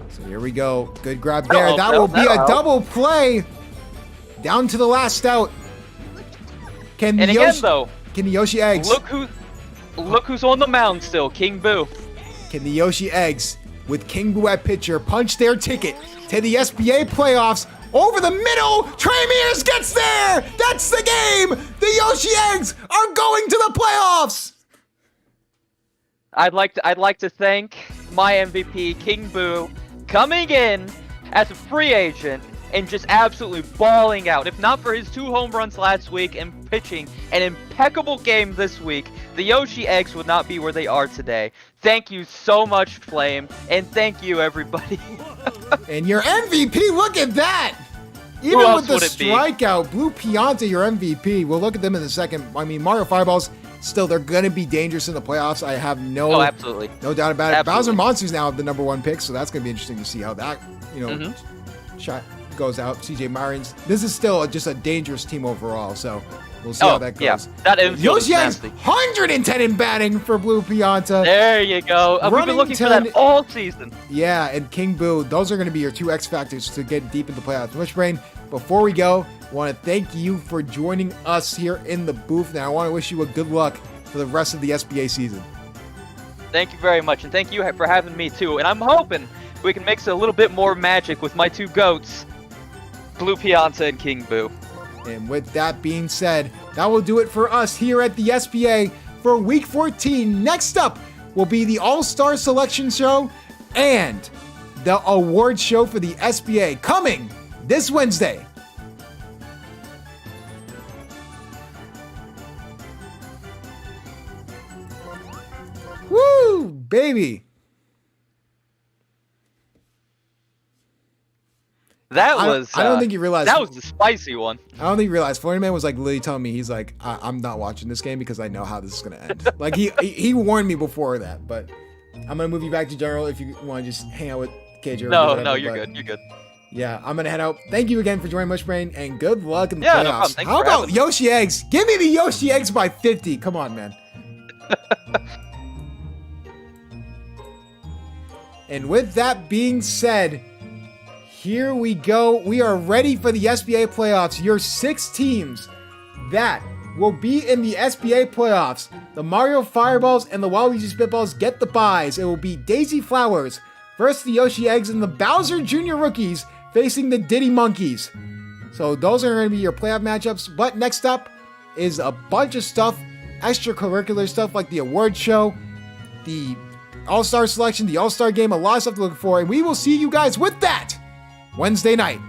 So here we go. Good grab there. That will be a double play. Down to the last out. Can the Yoshi Eggs? Look who's on the mound still, King Boo. Can the Yoshi Eggs, with King Boo at pitcher, punch their ticket to the SBA playoffs? Over the middle, Trey Mears gets there. That's the game. The Yoshi Eggs are going to the playoffs. I'd like to thank my MVP, King Boo, coming in as a free agent and just absolutely balling out. If not for his 2 home runs last week and pitching an impeccable game this week, the Yoshi Eggs would not be where they are today. Thank you so much, Flame, and thank you, everybody. And your MVP, look at that! Even with the strikeout, Blue Pianta, your MVP. We'll look at them in a second. I mean, Mario Fireballs, still, they're going to be dangerous in the playoffs. I have no doubt about it. Absolutely. Bowser Monster's now the #1 pick, so that's going to be interesting to see how that, shot goes out. CJ Myers. This is still just a dangerous team overall, so we'll see how that goes. Yeah, that Yoshi Eggs, 110 in batting for Blue Pianta. There you go. We've been looking for that all season. Yeah, and King Boo, those are going to be your 2 X factors to get deep in the playoffs. Wishbrain, before we go, I want to thank you for joining us here in the booth. Now, I want to wish you a good luck for the rest of the SBA season. Thank you very much, and thank you for having me too. And I'm hoping we can mix a little bit more magic with my 2 goats, Blue Pianta and King Boo. And with that being said, that will do it for us here at the SBA for Week 14. Next up will be the All-Star Selection Show and the award show for the SBA coming this Wednesday. Woo, baby. I don't think you realized. That was the spicy one. I don't think you realized. Florida Man was like literally telling me, he's like, I'm not watching this game because I know how this is going to end. Like he warned me before that, but I'm going to move you back to general if you want to just hang out with KJ. No, you're good. You're good. Yeah, I'm going to head out. Thank you again for joining Mushbrain, and good luck in the playoffs. How about Yoshi Eggs? Give me the Yoshi Eggs by 50. Come on, man. And with that being said, here we go. We are ready for the SBA playoffs. Your 6 teams that will be in the SBA playoffs. The Mario Fireballs and the Waluigi Spitballs get the buys. It will be Daisy Flowers versus the Yoshi Eggs and the Bowser Jr. Rookies facing the Diddy Monkeys. So those are going to be your playoff matchups. But next up is a bunch of stuff, extracurricular stuff like the award show, the All-Star selection, the All-Star game, a lot of stuff to look for. And we will see you guys with that Wednesday night.